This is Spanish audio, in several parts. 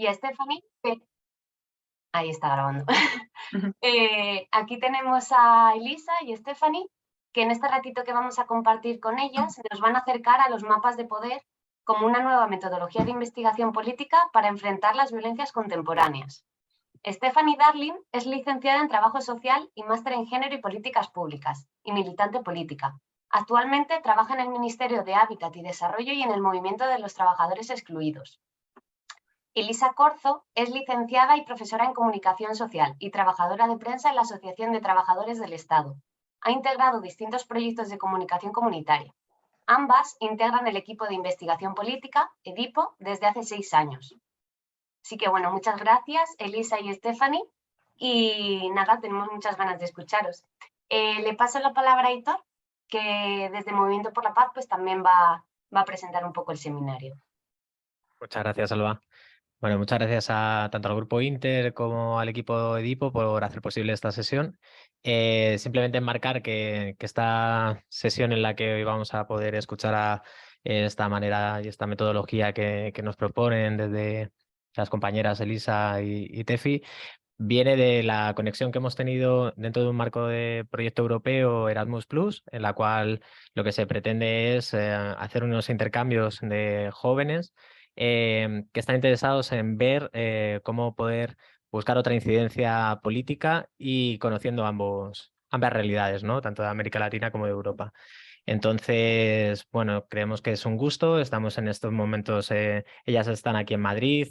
y a Stephanie, que ahí está grabando. Ujú. Aquí tenemos a Elisa y Stephanie, que en este ratito que vamos a compartir con ellas nos van a acercar a los mapas de poder como una nueva metodología de investigación política para enfrentar las violencias contemporáneas. Stephanie Darling es licenciada en Trabajo Social y máster en Género y Políticas Públicas y militante política. Actualmente trabaja en el Ministerio de Hábitat y Desarrollo y en el Movimiento de los Trabajadores Excluidos. Elisa Corzo es licenciada y profesora en Comunicación Social y trabajadora de prensa en la Asociación de Trabajadores del Estado. Ha integrado distintos proyectos de comunicación comunitaria. Ambas integran el equipo de investigación política, EDIPO, desde hace 6 años. Así que bueno, muchas gracias, Elisa y Stephanie. Y nada, tenemos muchas ganas de escucharos. Le paso la palabra a Hitor, que desde Movimiento por la Paz pues también va a presentar un poco el seminario. Muchas gracias, Alba. Bueno, muchas gracias tanto al Grupo Inter como al equipo Edipo por hacer posible esta sesión. Simplemente enmarcar que esta sesión en la que hoy vamos a poder escuchar esta manera y esta metodología que nos proponen desde las compañeras Elisa y Tefi, viene de la conexión que hemos tenido dentro de un marco de proyecto europeo Erasmus+, en la cual lo que se pretende es hacer unos intercambios de jóvenes que están interesados en ver cómo poder buscar otra incidencia política y conociendo ambas realidades, ¿no? Tanto de América Latina como de Europa. Entonces, bueno, creemos que es un gusto. Estamos en estos momentos, ellas están aquí en Madrid,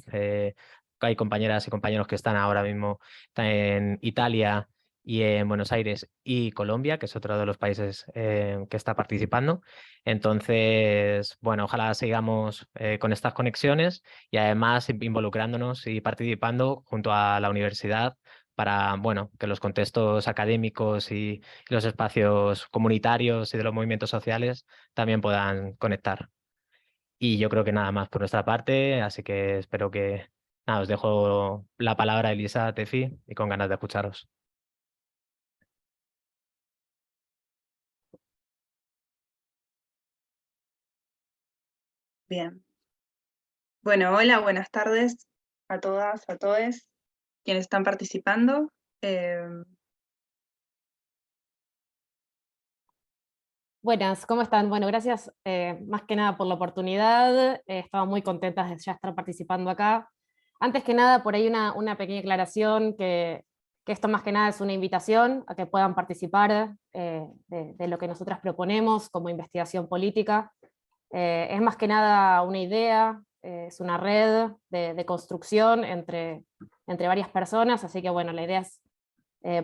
hay compañeras y compañeros que están ahora mismo en Italia y en Buenos Aires y Colombia, que es otro de los países que está participando. Entonces, bueno, ojalá sigamos con estas conexiones y además involucrándonos y participando junto a la universidad para, bueno, que los contextos académicos y los espacios comunitarios y de los movimientos sociales también puedan conectar. Y yo creo que nada más por nuestra parte, así que espero que nada, os dejo la palabra a Elisa, Tefi, y con ganas de escucharos. Bien. Bueno, hola, buenas tardes a todas, a todos quienes están participando. Buenas, ¿cómo están? Bueno, gracias más que nada por la oportunidad. Estamos muy contentas de ya estar participando acá. Antes que nada, por ahí una pequeña aclaración, que esto más que nada es una invitación a que puedan participar de lo que nosotras proponemos como investigación política. Es más que nada una idea, es una red de construcción entre varias personas, así que bueno, la idea es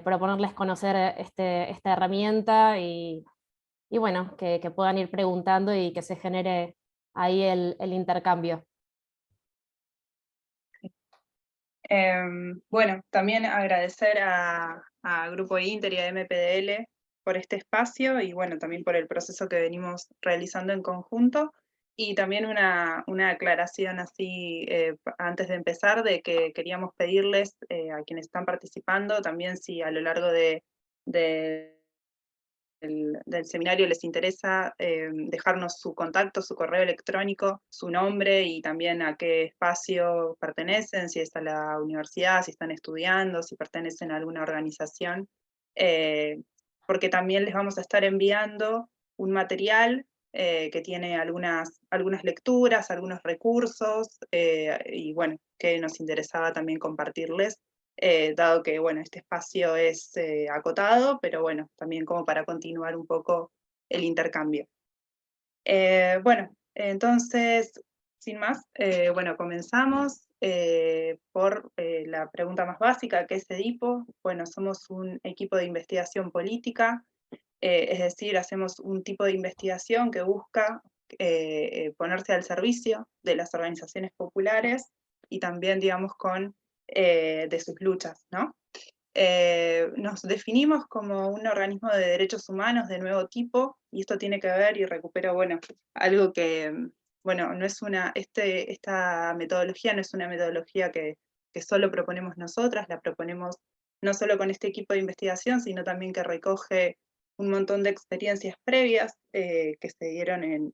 proponerles conocer esta herramienta y bueno, que puedan ir preguntando y que se genere ahí el intercambio. Bueno, también agradecer a Grupo Inter y a MPDL por este espacio y bueno, también por el proceso que venimos realizando en conjunto. Y también una aclaración así antes de empezar, de que queríamos pedirles a quienes están participando, también si a lo largo del seminario les interesa dejarnos su contacto, su correo electrónico, su nombre y también a qué espacio pertenecen, si es a la universidad, si están estudiando, si pertenecen a alguna organización, porque también les vamos a estar enviando un material que tiene algunas lecturas, algunos recursos, y bueno, que nos interesaba también compartirles, dado que, bueno, este espacio es acotado, pero bueno, también como para continuar un poco el intercambio. Bueno, entonces, sin más, bueno, comenzamos por la pregunta más básica, ¿qué es EDIPO? Bueno, somos un equipo de investigación política, es decir, hacemos un tipo de investigación que busca ponerse al servicio de las organizaciones populares y también, digamos, de sus luchas, ¿no? Nos definimos como un organismo de derechos humanos de nuevo tipo, y esto tiene que ver, y recupero, bueno, algo que, bueno, no es esta metodología no es una metodología que solo proponemos nosotras, la proponemos no solo con este equipo de investigación, sino también que recoge un montón de experiencias previas que se dieron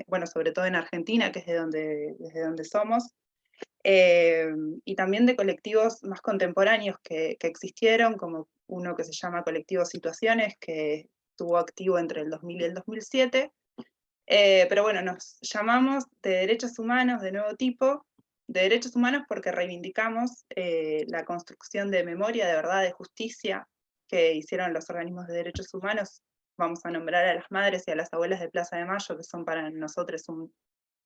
bueno, sobre todo en Argentina, que es desde donde somos, y también de colectivos más contemporáneos que existieron, como uno que se llama Colectivo Situaciones, que estuvo activo entre el 2000 y el 2007, pero bueno, nos llamamos de derechos humanos de nuevo tipo, de derechos humanos porque reivindicamos la construcción de memoria, de verdad, de justicia que hicieron los organismos de derechos humanos. Vamos a nombrar a las madres y a las abuelas de Plaza de Mayo, que son para nosotros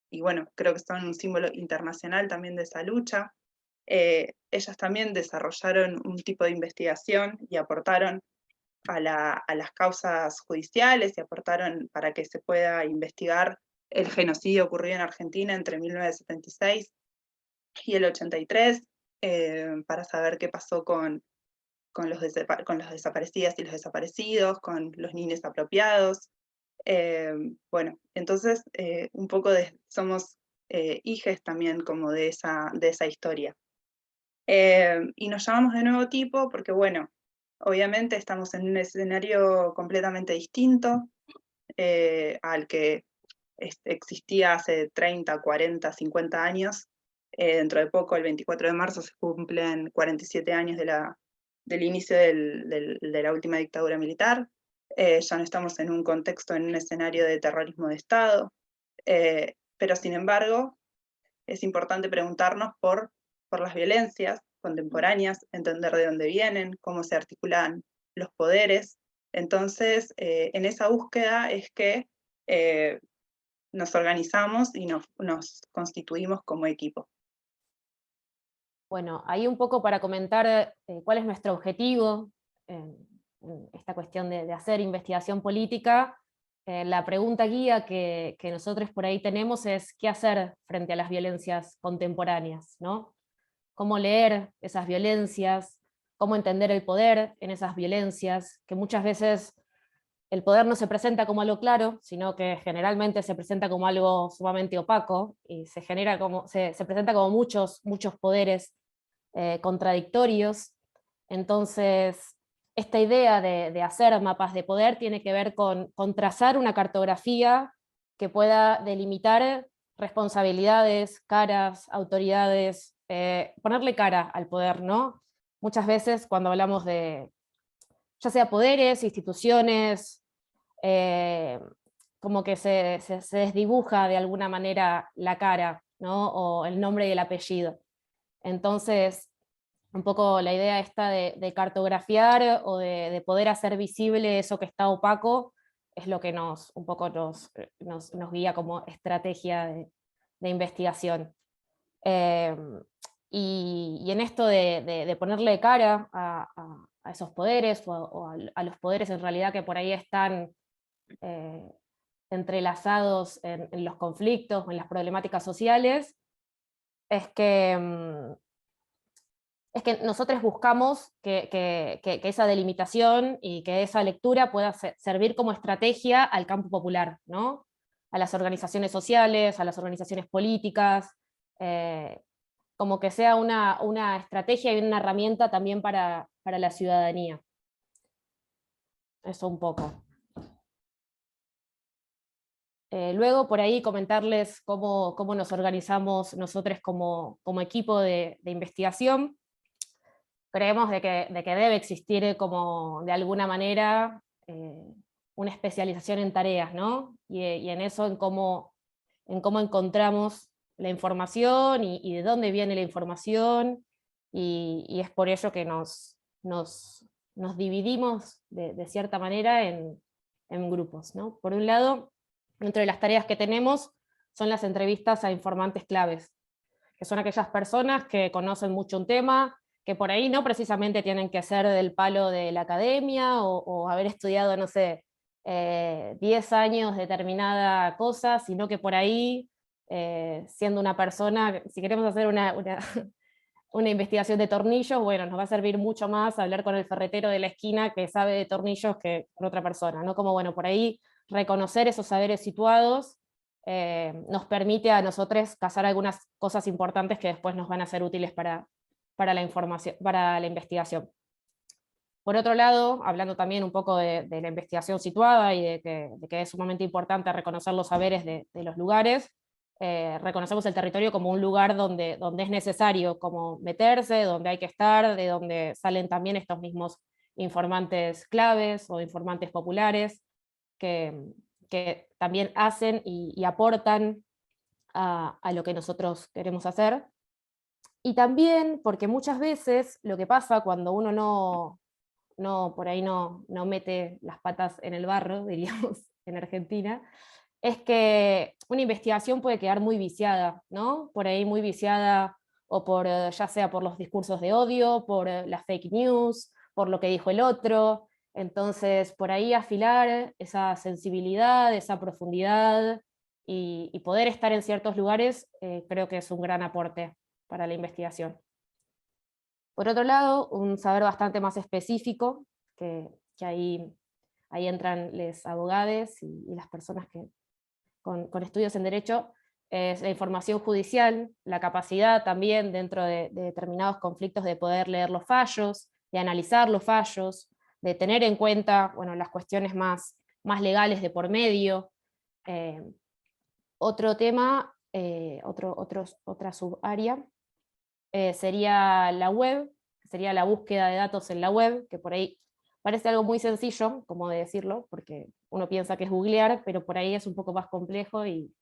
y bueno, creo que son un símbolo internacional también de esa lucha. Ellas también desarrollaron un tipo de investigación y aportaron a las causas judiciales y aportaron para que se pueda investigar el genocidio ocurrido en Argentina entre 1976 y el 83, para saber qué pasó con los desaparecidas y los desaparecidos, con los niños apropiados. Bueno, entonces un poco somos hijes también como de esa historia. Y nos llamamos de nuevo tipo porque, bueno, obviamente estamos en un escenario completamente distinto al que existía hace 30, 40, 50 años. Dentro de poco, el 24 de marzo, se cumplen 47 años del inicio de la última dictadura militar. Ya no estamos en un contexto, en un escenario de terrorismo de Estado, pero sin embargo es importante preguntarnos por las violencias contemporáneas, entender de dónde vienen, cómo se articulan los poderes. Entonces, en esa búsqueda es que nos organizamos y nos constituimos como equipo. Bueno, ahí un poco para comentar cuál es nuestro objetivo en esta cuestión de hacer investigación política. La pregunta guía que nosotros por ahí tenemos es qué hacer frente a las violencias contemporáneas, ¿no? Cómo leer esas violencias, cómo entender el poder en esas violencias, que muchas veces el poder no se presenta como algo claro, sino que generalmente se presenta como algo sumamente opaco, y se presenta como muchos poderes contradictorios. Entonces, esta idea de hacer mapas de poder tiene que ver con trazar una cartografía que pueda delimitar responsabilidades, caras, autoridades, ponerle cara al poder, ¿no? Muchas veces cuando hablamos de, ya sea poderes, instituciones, como que se desdibuja de alguna manera la cara, ¿no? O el nombre y el apellido. Entonces, un poco la idea esta de cartografiar o de poder hacer visible eso que está opaco es lo que un poco nos guía como estrategia de investigación. Y en esto de ponerle cara a esos poderes o a los poderes en realidad que por ahí están entrelazados en los conflictos o en las problemáticas sociales, es que nosotros buscamos que esa delimitación y que esa lectura pueda servir como estrategia al campo popular, ¿no? A las organizaciones sociales, a las organizaciones políticas, como que sea una estrategia y una herramienta también para la ciudadanía. Eso un poco. Luego por ahí comentarles cómo nos organizamos nosotros como equipo de investigación. Creemos de que debe existir como de alguna manera una especialización en tareas, ¿no? Y en eso, en cómo encontramos la información y de dónde viene la información, y es por ello que nos dividimos de cierta manera en grupos, ¿no? Por un lado, dentro de las tareas que tenemos son las entrevistas a informantes claves, que son aquellas personas que conocen mucho un tema, que por ahí no precisamente tienen que ser del palo de la academia o haber estudiado, no sé, 10 años determinada cosa, sino que por ahí, siendo una persona, si queremos hacer una investigación de tornillos, bueno, nos va a servir mucho más hablar con el ferretero de la esquina que sabe de tornillos que con otra persona, ¿no? Como, bueno, por ahí reconocer esos saberes situados nos permite a nosotros cazar algunas cosas importantes que después nos van a ser útiles para la información, para la investigación. Por otro lado, hablando también un poco de la investigación situada y de que es sumamente importante reconocer los saberes de los lugares, reconocemos el territorio como un lugar donde es necesario como meterse, donde hay que estar, de donde salen también estos mismos informantes claves o informantes populares que también hacen y aportan a lo que nosotros queremos hacer. Y también porque muchas veces lo que pasa cuando uno por ahí no mete las patas en el barro, diríamos en Argentina, es que una investigación puede quedar muy viciada, ¿no? Por ahí muy viciada, o por, ya sea por los discursos de odio, por las fake news, por lo que dijo el otro. Entonces, por ahí afilar esa sensibilidad, esa profundidad, y poder estar en ciertos lugares, creo que es un gran aporte para la investigación. Por otro lado, un saber bastante más específico, que ahí entran los abogados y las personas que, con estudios en derecho, es la información judicial, la capacidad también dentro de determinados conflictos de poder leer los fallos, de analizar los fallos, de tener en cuenta, bueno, las cuestiones más legales de por medio. Otro tema, otra subárea, sería la web, sería la búsqueda de datos en la web, que por ahí parece algo muy sencillo, como de decirlo, porque uno piensa que es googlear, pero por ahí es un poco más complejo y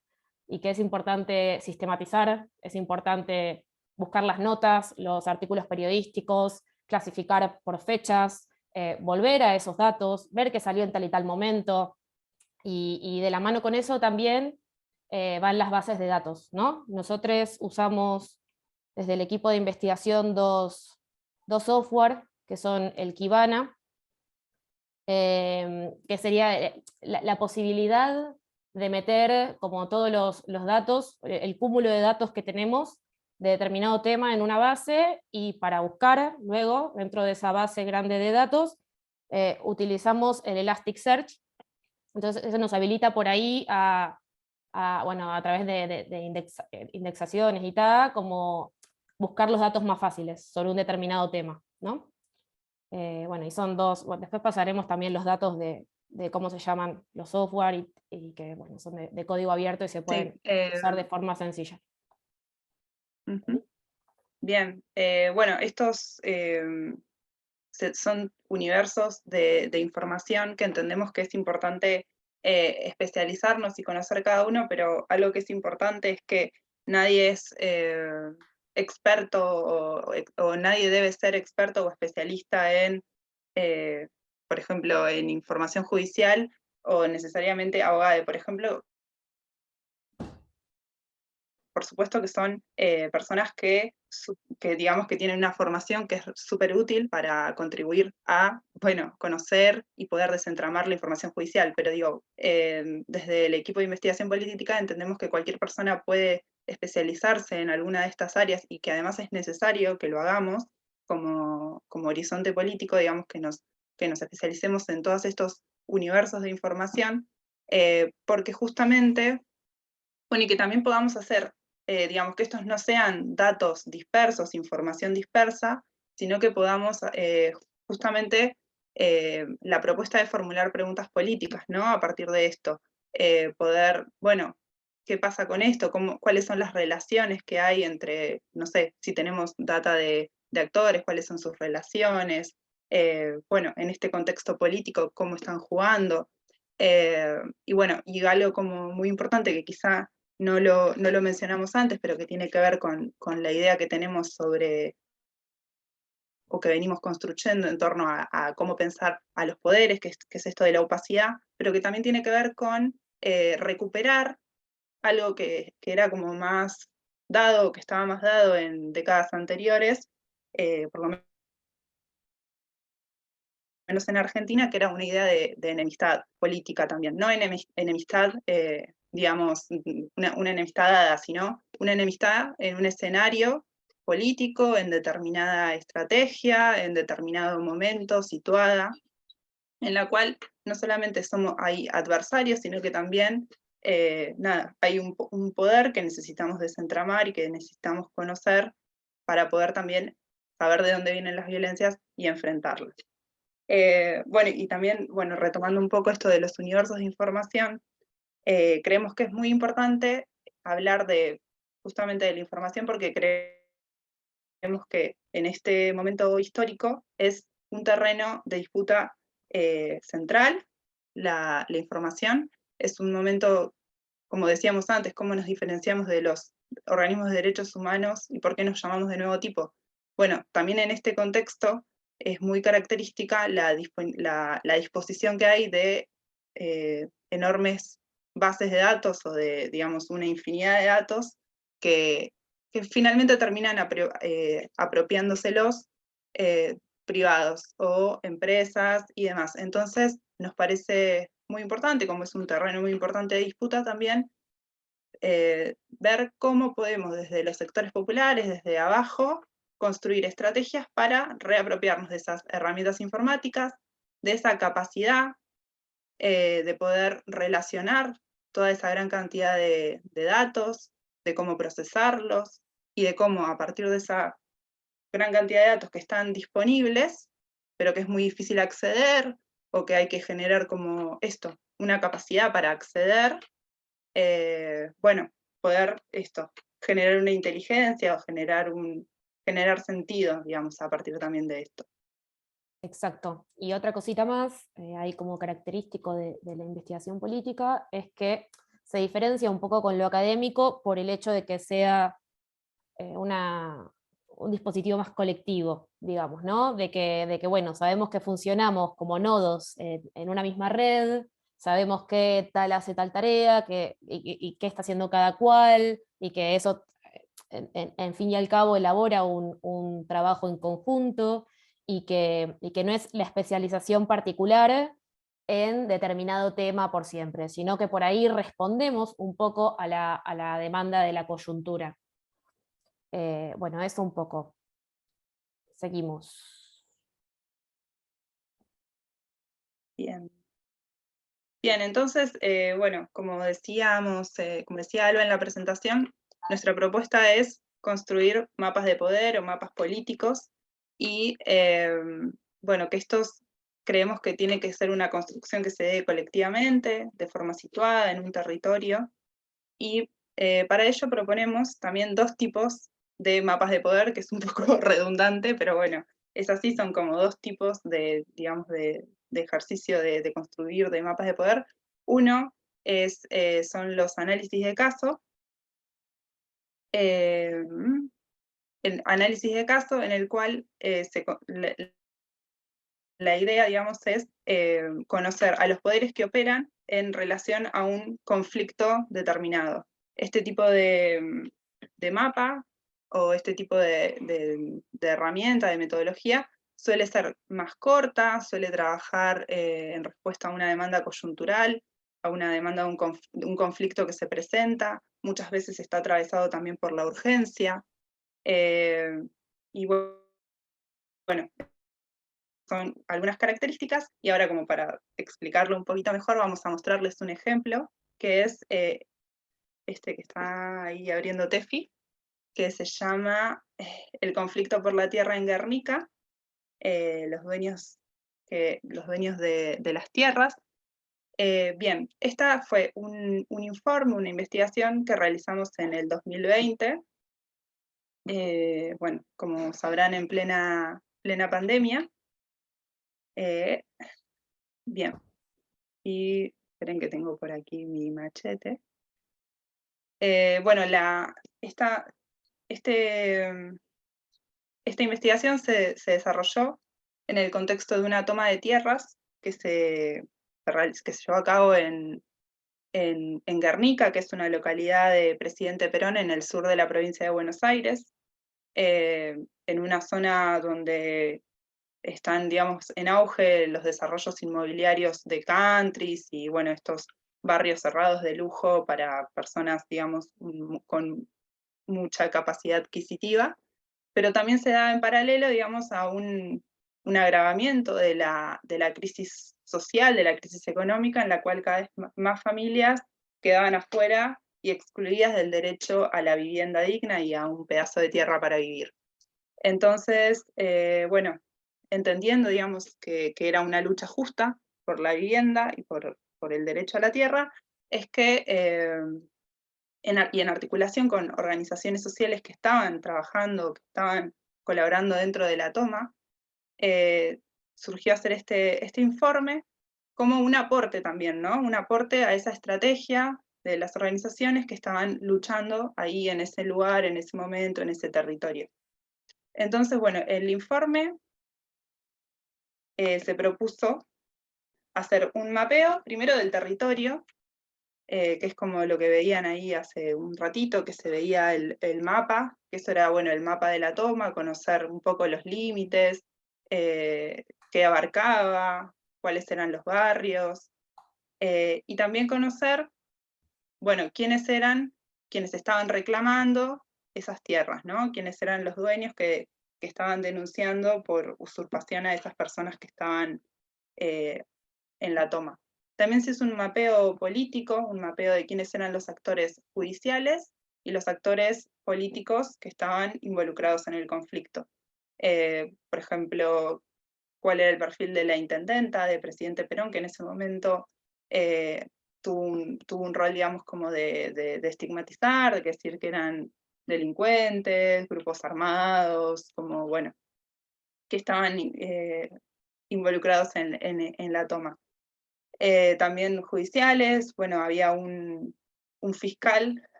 que es importante sistematizar, es importante buscar las notas, los artículos periodísticos, clasificar por fechas, volver a esos datos, ver qué salió en tal y tal momento, y de la mano con eso también van las bases de datos, ¿no? Nosotros usamos desde el equipo de investigación dos software, que son el Kibana, que sería la posibilidad de meter como todos los datos, el cúmulo de datos que tenemos de determinado tema en una base, y para buscar luego, dentro de esa base grande de datos, utilizamos el Elasticsearch. Entonces eso nos habilita por ahí bueno, a través de indexaciones y tal, como buscar los datos más fáciles sobre un determinado tema, ¿no? Bueno, y son dos, bueno, después pasaremos también los datos de cómo se llaman los software, y que bueno, son de código abierto y se pueden usar de forma sencilla. Bien, bueno, estos son universos de información que entendemos que es importante especializarnos y conocer cada uno, pero algo que es importante es que nadie es experto o nadie debe ser experto o especialista en, por ejemplo, en información judicial o necesariamente abogado. Por ejemplo, por supuesto que son personas que digamos que tienen una formación que es súper útil para contribuir a, bueno, conocer y poder desentramar la información judicial, pero digo, desde el equipo de investigación política entendemos que cualquier persona puede especializarse en alguna de estas áreas y que además es necesario que lo hagamos como horizonte político, digamos que nos especialicemos en todos estos universos de información, porque justamente, bueno, y que también podamos hacer digamos, que estos no sean datos dispersos, información dispersa, sino que podamos justamente la propuesta de formular preguntas políticas, ¿no? A partir de esto, poder, bueno, ¿qué pasa con esto? ¿Cuáles son las relaciones que hay entre, no sé, si tenemos data de actores, cuáles son sus relaciones? Bueno, en este contexto político, ¿cómo están jugando? Y bueno, y algo como muy importante que quizá no lo mencionamos antes, pero que tiene que ver con la idea que tenemos sobre, o que venimos construyendo en torno a cómo pensar a los poderes, que es esto de la opacidad, pero que también tiene que ver con recuperar algo que era como más dado, que estaba más dado en décadas anteriores, por lo menos en Argentina, que era una idea de enemistad política también, no enemistad, digamos, una enemistad dada, sino una enemistad en un escenario político, en determinada estrategia, en determinado momento, situada, en la cual no solamente hay adversarios, sino que también, hay un poder que necesitamos desentramar y que necesitamos conocer para poder también saber de dónde vienen las violencias y enfrentarlas. Bueno, y también, bueno, retomando un poco esto de los universos de información, creemos que es muy importante hablar justamente de la información porque creemos que en este momento histórico es un terreno de disputa central, la información. Es un momento, como decíamos antes, cómo nos diferenciamos de los organismos de derechos humanos y por qué nos llamamos de nuevo tipo. Bueno, también en este contexto es muy característica la disposición que hay de enormes bases de datos o de, digamos, una infinidad de datos que finalmente terminan apropiándoselos privados o empresas y demás. Entonces, nos parece muy importante, como es un terreno muy importante de disputa también, ver cómo podemos desde los sectores populares, desde abajo, construir estrategias para reapropiarnos de esas herramientas informáticas, de esa capacidad de poder relacionar toda esa gran cantidad de datos, de cómo procesarlos y de cómo a partir de esa gran cantidad de datos que están disponibles, pero que es muy difícil acceder o que hay que generar como esto, una capacidad para acceder, bueno, poder generar una inteligencia o generar sentido, digamos, a partir también de esto. Exacto. Y otra cosita más, ahí como característico de la investigación política, es que se diferencia un poco con lo académico por el hecho de que sea un dispositivo más colectivo, digamos, ¿no? De que, bueno, sabemos que funcionamos como nodos en una misma red, sabemos qué tal hace tal tarea, y qué está haciendo cada cual, y que eso, en fin y al cabo, elabora un trabajo en conjunto, y que no es la especialización particular en determinado tema por siempre, sino que por ahí respondemos un poco a la demanda de la coyuntura. Bueno, eso un poco. Seguimos. Bien. Bien, entonces, bueno, como decía Alba en la presentación, nuestra propuesta es construir mapas de poder o mapas políticos y, bueno, que estos creemos que tiene que ser una construcción que se dé colectivamente, de forma situada en un territorio, y para ello proponemos también dos tipos de mapas de poder, que es un poco redundante, pero bueno, es así, son como dos tipos de, digamos, de ejercicio de construir de mapas de poder. Uno son los análisis de caso, el análisis de caso en el cual la idea, digamos, es conocer a los poderes que operan en relación a un conflicto determinado. Este tipo de mapa o este tipo de herramienta, de metodología, suele ser más corta, suele trabajar en respuesta a una demanda coyuntural, a una demanda de un conflicto que se presenta, muchas veces está atravesado también por la urgencia, y bueno, son algunas características, y ahora como para explicarlo un poquito mejor, vamos a mostrarles un ejemplo, que es este que está ahí abriendo Tefi, que se llama El conflicto por la tierra en Guernica, los dueños de las tierras. Bien, esta fue un informe, una investigación que realizamos en el 2020, bueno, como sabrán, en plena pandemia. Bien, y esperen que tengo por aquí mi machete. Bueno, esta investigación se desarrolló en el contexto de una toma de tierras que se llevó a cabo en Guernica, que es una localidad de Presidente Perón en el sur de la provincia de Buenos Aires, en una zona donde están, digamos, en auge los desarrollos inmobiliarios de countries y, bueno, estos barrios cerrados de lujo para personas, digamos, con mucha capacidad adquisitiva, pero también se da en paralelo, digamos, a un agravamiento de la crisis social, de la crisis económica, en la cual cada vez más familias quedaban afuera y excluidas del derecho a la vivienda digna y a un pedazo de tierra para vivir. Entonces, bueno, entendiendo, digamos, que era una lucha justa por la vivienda y por el derecho a la tierra, es que y en articulación con organizaciones sociales que estaban trabajando, que estaban colaborando dentro de la toma, surgió hacer este informe como un aporte también, ¿no? Un aporte a esa estrategia de las organizaciones que estaban luchando ahí en ese lugar, en ese momento, en ese territorio. Entonces, bueno, el informe se propuso hacer un mapeo, primero del territorio, que es como lo que veían ahí hace un ratito, que se veía el mapa, que eso era, bueno, el mapa de la toma, conocer un poco los límites, qué abarcaba, cuáles eran los barrios, y también conocer, bueno, quiénes eran quienes estaban reclamando esas tierras, ¿no? Quiénes eran los dueños que estaban denunciando por usurpación a esas personas que estaban en la toma. También se hizo un mapeo político, un mapeo de quiénes eran los actores judiciales y los actores políticos que estaban involucrados en el conflicto. Por ejemplo, cuál era el perfil de la intendenta, de presidente Perón, que en ese momento tuvo un rol, digamos, como de estigmatizar, de decir que eran delincuentes, grupos armados, como, bueno, que estaban involucrados en la toma. También judiciales, bueno, había un fiscal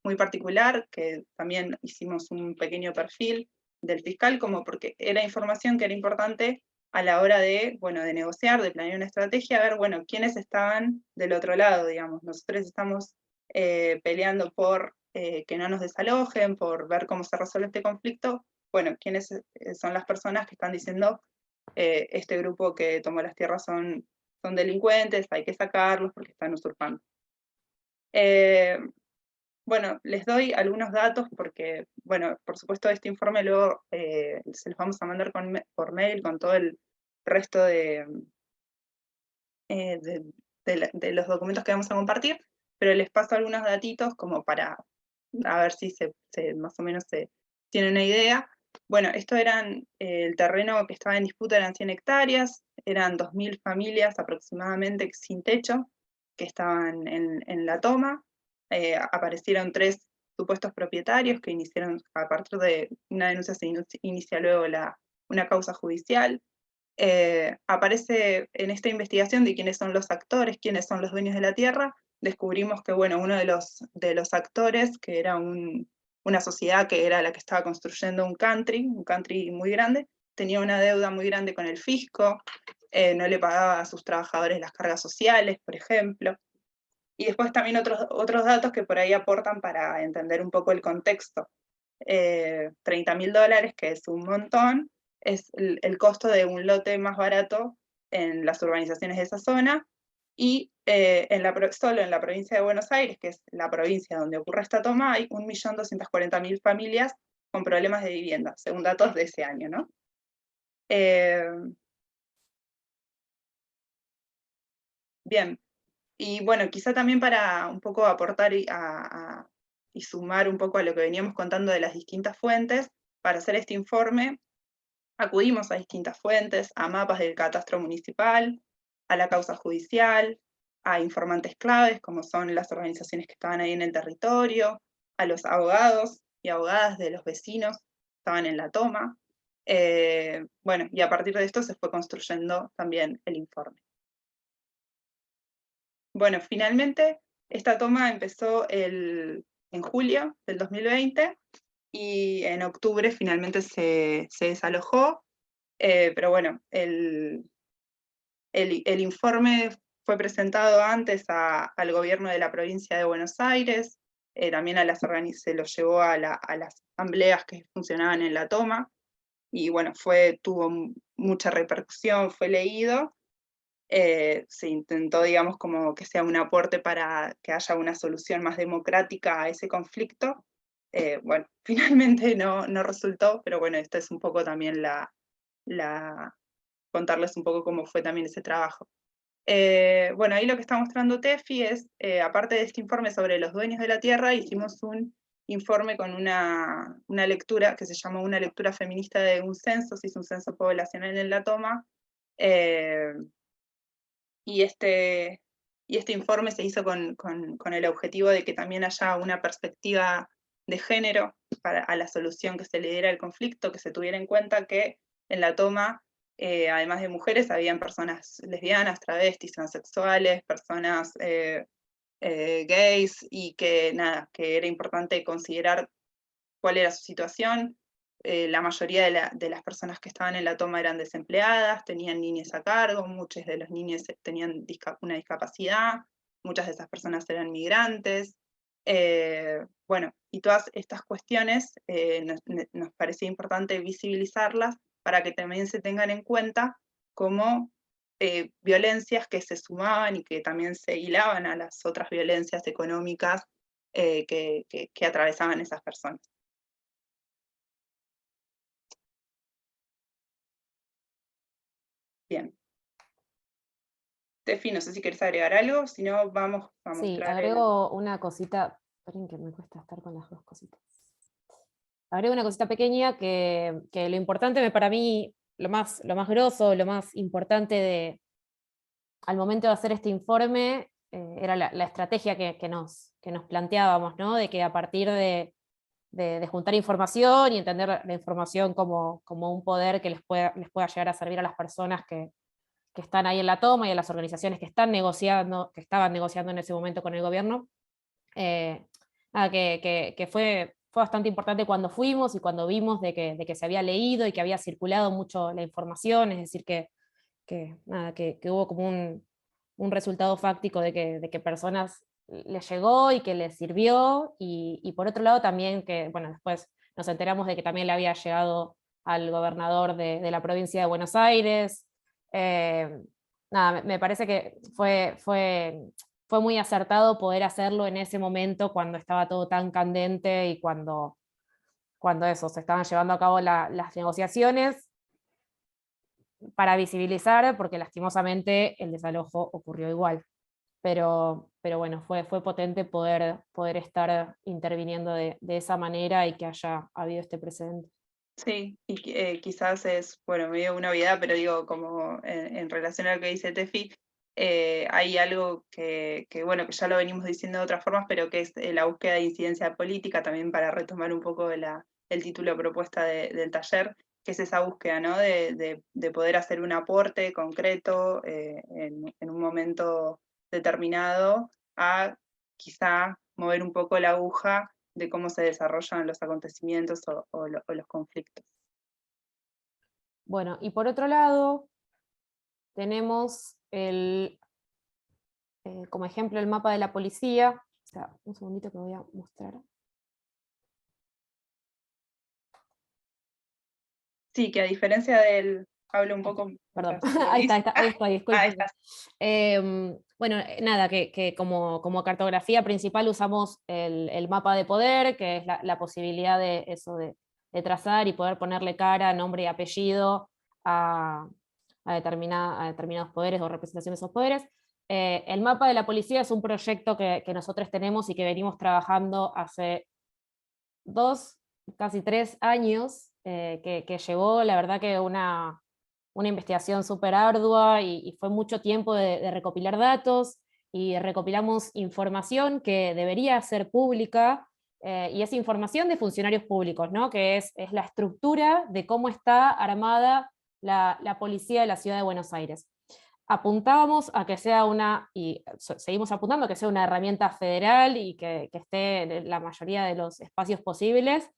muy particular, que también hicimos un pequeño perfil del fiscal, como porque era información que era importante a la hora de, bueno, de negociar, de planear una estrategia, ver, bueno, quiénes estaban del otro lado, digamos. Nosotros estamos peleando por que no nos desalojen, por ver cómo se resuelve este conflicto. Bueno, quiénes son las personas que están diciendo este grupo que tomó las tierras son delincuentes, hay que sacarlos porque están usurpando. Bueno, les doy algunos datos porque, bueno, por supuesto este informe luego se los vamos a mandar por mail con todo el resto de los documentos que vamos a compartir, pero les paso algunos datitos como para a ver si más o menos se tienen una idea. Bueno, esto eran, el terreno que estaba en disputa eran 100 hectáreas, eran 2000 familias aproximadamente sin techo que estaban en la toma. Aparecieron 3 supuestos propietarios que iniciaron, a partir de una denuncia se inicia luego una causa judicial. Aparece en esta investigación de quiénes son los actores, quiénes son los dueños de la tierra, descubrimos que, bueno, uno de los actores, que era una sociedad que era la que estaba construyendo un country muy grande, tenía una deuda muy grande con el fisco, no le pagaba a sus trabajadores las cargas sociales, por ejemplo. Y después también otros datos que por ahí aportan para entender un poco el contexto. $30.000, que es un montón, es el costo de un lote más barato en las urbanizaciones de esa zona, y solo en la provincia de Buenos Aires, que es la provincia donde ocurre esta toma, hay 1.240.000 familias con problemas de vivienda, según datos de ese año, ¿no? Bien, y bueno, quizá también para un poco aportar y sumar un poco a lo que veníamos contando de las distintas fuentes, para hacer este informe acudimos a distintas fuentes, a mapas del catastro municipal, a la causa judicial, a informantes claves, como son las organizaciones que estaban ahí en el territorio, a los abogados y abogadas de los vecinos que estaban en la toma. Bueno, y a partir de esto se fue construyendo también el informe. Bueno, finalmente esta toma empezó en julio del 2020 y en octubre finalmente se desalojó, pero bueno, el informe fue presentado antes al gobierno de la provincia de Buenos Aires, también se lo llevó a las asambleas que funcionaban en la toma, y bueno, tuvo mucha repercusión, fue leído. Se intentó, digamos, como que sea un aporte para que haya una solución más democrática a ese conflicto. Bueno, finalmente no resultó, pero bueno, esto es un poco también contarles un poco cómo fue también ese trabajo. Bueno, ahí lo que está mostrando Tefi es, aparte de este informe sobre los dueños de la tierra, hicimos un informe con una lectura que se llamó Una lectura feminista de un censo, se hizo un censo poblacional en la toma, y este y este informe se hizo con el objetivo de que también haya una perspectiva de género a la solución que se le diera al conflicto, que se tuviera en cuenta que en la toma, además de mujeres, habían personas lesbianas, travestis, transexuales, personas gays, y que nada, que era importante considerar cuál era su situación. La mayoría de las personas que estaban en la toma eran desempleadas, tenían niños a cargo, muchos de los niños tenían una discapacidad, muchas de esas personas eran migrantes. Bueno, y todas estas cuestiones nos parecía importante visibilizarlas para que también se tengan en cuenta como violencias que se sumaban y que también se hilaban a las otras violencias económicas que atravesaban esas personas. Bien. Tefi, no sé si querés agregar algo, si no vamos a mostrar. Sí, agrego una cosita, esperen que me cuesta estar con las dos cositas. Agrego una cosita pequeña que lo importante para mí, lo más grosso, lo más importante al momento de hacer este informe, era la estrategia que nos planteábamos, ¿no? De que a partir de juntar información y entender la información como un poder que les pueda llegar a servir a las personas que están ahí en la toma y a las organizaciones que estaban negociando en ese momento con el gobierno, nada, que fue bastante importante cuando fuimos y cuando vimos de que se había leído y que había circulado mucho la información, es decir, que hubo como un resultado fáctico de que personas les llegó y que les sirvió, y por otro lado también que, bueno, después nos enteramos de que también le había llegado al gobernador de la provincia de Buenos Aires. Nada, me parece que fue muy acertado poder hacerlo en ese momento cuando estaba todo tan candente y cuando se estaban llevando a cabo las negociaciones, para visibilizar, porque lastimosamente el desalojo ocurrió igual. Pero bueno, fue potente poder estar interviniendo de esa manera y que haya habido este precedente. Sí, y quizás es, bueno, medio una obviedad, pero digo, como en relación a lo que dice Tefi, hay algo bueno, que ya lo venimos diciendo de otras formas, pero que es la búsqueda de incidencia política, también para retomar un poco el título de propuesta del taller, que es esa búsqueda, ¿no? De poder hacer un aporte concreto en un momento determinado a quizá mover un poco la aguja de cómo se desarrollan los acontecimientos o los conflictos. Bueno, y por otro lado, tenemos como ejemplo el mapa de la policía. O sea, un segundito que voy a mostrar. Sí, que a diferencia del... Hablo un poco... Perdón, ahí está, disculpe. Ahí está. Bueno, nada, que como cartografía principal usamos el mapa de poder, que es la posibilidad de eso, de trazar y poder ponerle cara, nombre y apellido a determinados poderes o representaciones de esos poderes. El mapa de la policía es un proyecto que nosotros tenemos y que venimos trabajando hace 2, casi 3 años, que llevó, la verdad, que una investigación súper ardua y fue mucho tiempo de recopilar datos, y recopilamos información que debería ser pública, y es información de funcionarios públicos, ¿no? Que es la estructura de cómo está armada la policía de la ciudad de Buenos Aires. Apuntábamos a que sea y seguimos apuntando a que sea una herramienta federal y que esté en la mayoría de los espacios posibles,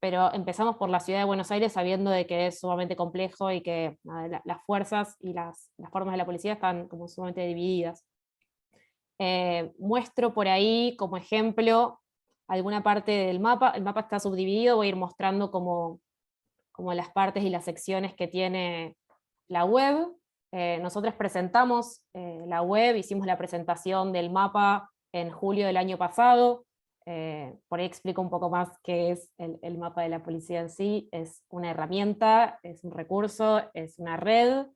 pero empezamos por la ciudad de Buenos Aires sabiendo de que es sumamente complejo y que las fuerzas y las formas de la policía están como sumamente divididas. Muestro por ahí como ejemplo alguna parte del mapa. El mapa está subdividido, voy a ir mostrando como las partes y las secciones que tiene la web. Nosotros presentamos la web, hicimos la presentación del mapa en julio del año pasado. Por ahí explico un poco más qué es el mapa de la policía en sí. Es una herramienta, es un recurso, es una red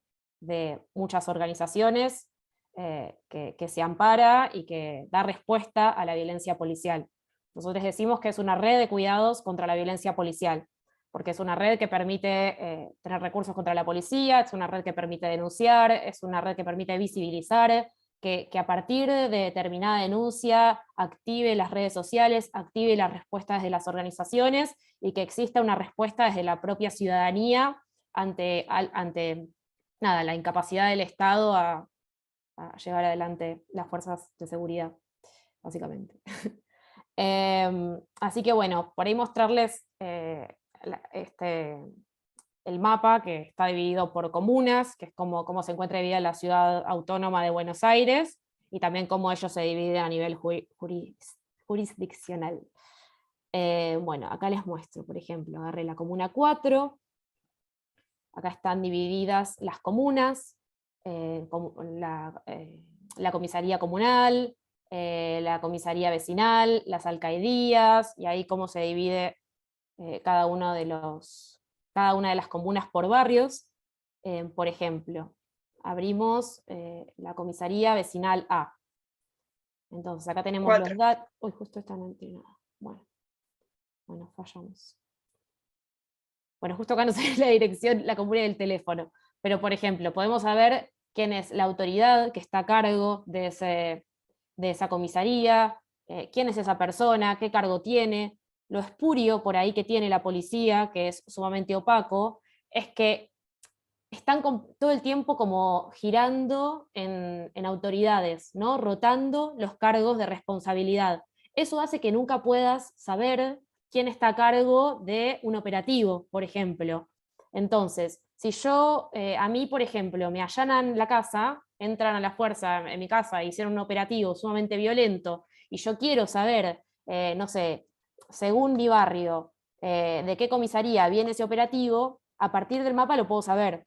de muchas organizaciones que se ampara y que da respuesta a la violencia policial. Nosotros decimos que es una red de cuidados contra la violencia policial, porque es una red que permite tener recursos contra la policía, es una red que permite denunciar, es una red que permite visibilizar que a partir de determinada denuncia active las redes sociales, active las respuestas de las organizaciones, y que exista una respuesta desde la propia ciudadanía ante nada, la incapacidad del Estado a llevar adelante las fuerzas de seguridad, básicamente. Así que bueno, por ahí mostrarles el mapa, que está dividido por comunas, que es cómo se encuentra dividida la ciudad autónoma de Buenos Aires, y también cómo ellos se dividen a nivel jurisdiccional. Bueno, acá les muestro, por ejemplo, agarré la comuna 4, acá están divididas las comunas, la comisaría comunal, la comisaría vecinal, las alcaldías, y ahí cómo se divide cada una de las comunas por barrios. Por ejemplo, abrimos la comisaría vecinal A. Entonces acá tenemos 4. los datos. Uy, justo está no entré nada. Bueno, fallamos. Bueno, justo acá no sé la dirección, la comuna del teléfono. Pero, por ejemplo, podemos saber quién es la autoridad que está a cargo de esa comisaría, quién es esa persona, qué cargo tiene. Lo espurio por ahí que tiene la policía, que es sumamente opaco, es que están todo el tiempo como girando en autoridades, ¿no? Rotando los cargos de responsabilidad. Eso hace que nunca puedas saber quién está a cargo de un operativo, por ejemplo. Entonces, si a mí, por ejemplo, me allanan la casa, entran a la fuerza en mi casa e hicieron un operativo sumamente violento, y yo quiero saber, no sé, según mi barrio, de qué comisaría viene ese operativo, a partir del mapa lo puedo saber.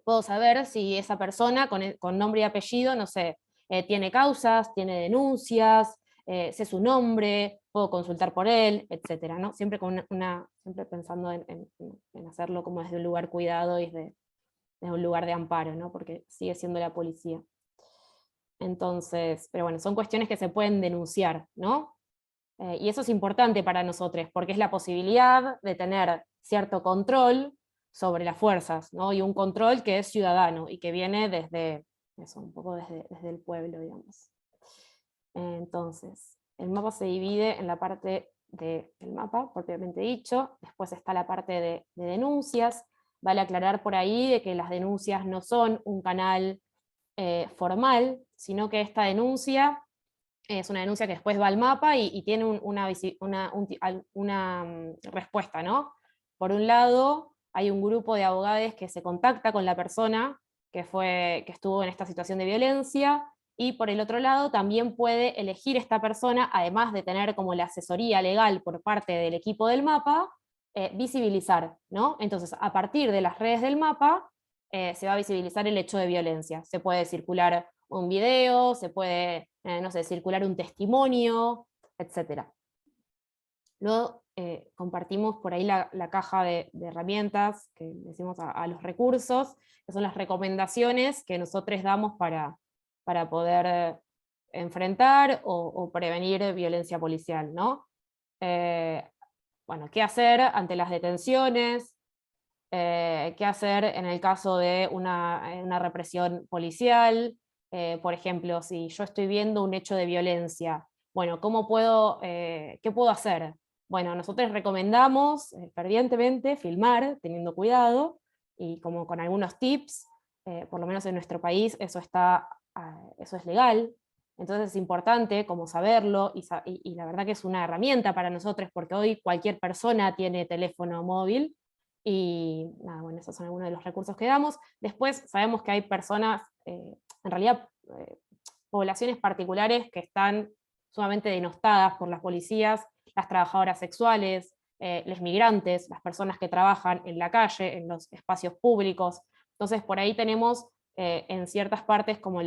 Puedo saber si esa persona con nombre y apellido, no sé, tiene causas, tiene denuncias, sé su nombre, puedo consultar por él, etcétera, ¿no? Siempre siempre pensando en hacerlo como desde un lugar cuidado y desde un lugar de amparo, ¿no? Porque sigue siendo la policía. Entonces, pero bueno, son cuestiones que se pueden denunciar, ¿no? Y eso es importante para nosotros, porque es la posibilidad de tener cierto control sobre las fuerzas, ¿no? Y un control que es ciudadano y que viene desde eso, un poco desde el pueblo, digamos. Entonces, el mapa se divide en la parte del mapa, propiamente dicho, después está la parte de denuncias. Vale aclarar por ahí de que las denuncias no son un canal formal, sino que esta denuncia es una denuncia que después va al mapa y tiene una respuesta, ¿no? Por un lado, hay un grupo de abogados que se contacta con la persona que estuvo en esta situación de violencia, y por el otro lado también puede elegir esta persona, además de tener como la asesoría legal por parte del equipo del mapa, visibilizar, ¿no? Entonces, a partir de las redes del mapa, se va a visibilizar el hecho de violencia. Se puede circular un video, se puede, no sé, circular un testimonio, etc. Luego compartimos por ahí la caja de herramientas que decimos a los recursos, que son las recomendaciones que nosotros damos para poder enfrentar o prevenir violencia policial, ¿no? Bueno, ¿qué hacer ante las detenciones? ¿Qué hacer en el caso de una represión policial? Por ejemplo, si yo estoy viendo un hecho de violencia, bueno, ¿qué puedo hacer? Bueno, nosotros recomendamos fervientemente filmar, teniendo cuidado, y como con algunos tips, por lo menos en nuestro país eso es legal. Entonces es importante como saberlo, y la verdad que es una herramienta para nosotros, porque hoy cualquier persona tiene teléfono móvil. Y nada, bueno, esos son algunos de los recursos que damos. Después sabemos que hay personas, en realidad poblaciones particulares que están sumamente denostadas por las policías, las trabajadoras sexuales, los migrantes, las personas que trabajan en la calle, en los espacios públicos. Entonces por ahí tenemos en ciertas partes como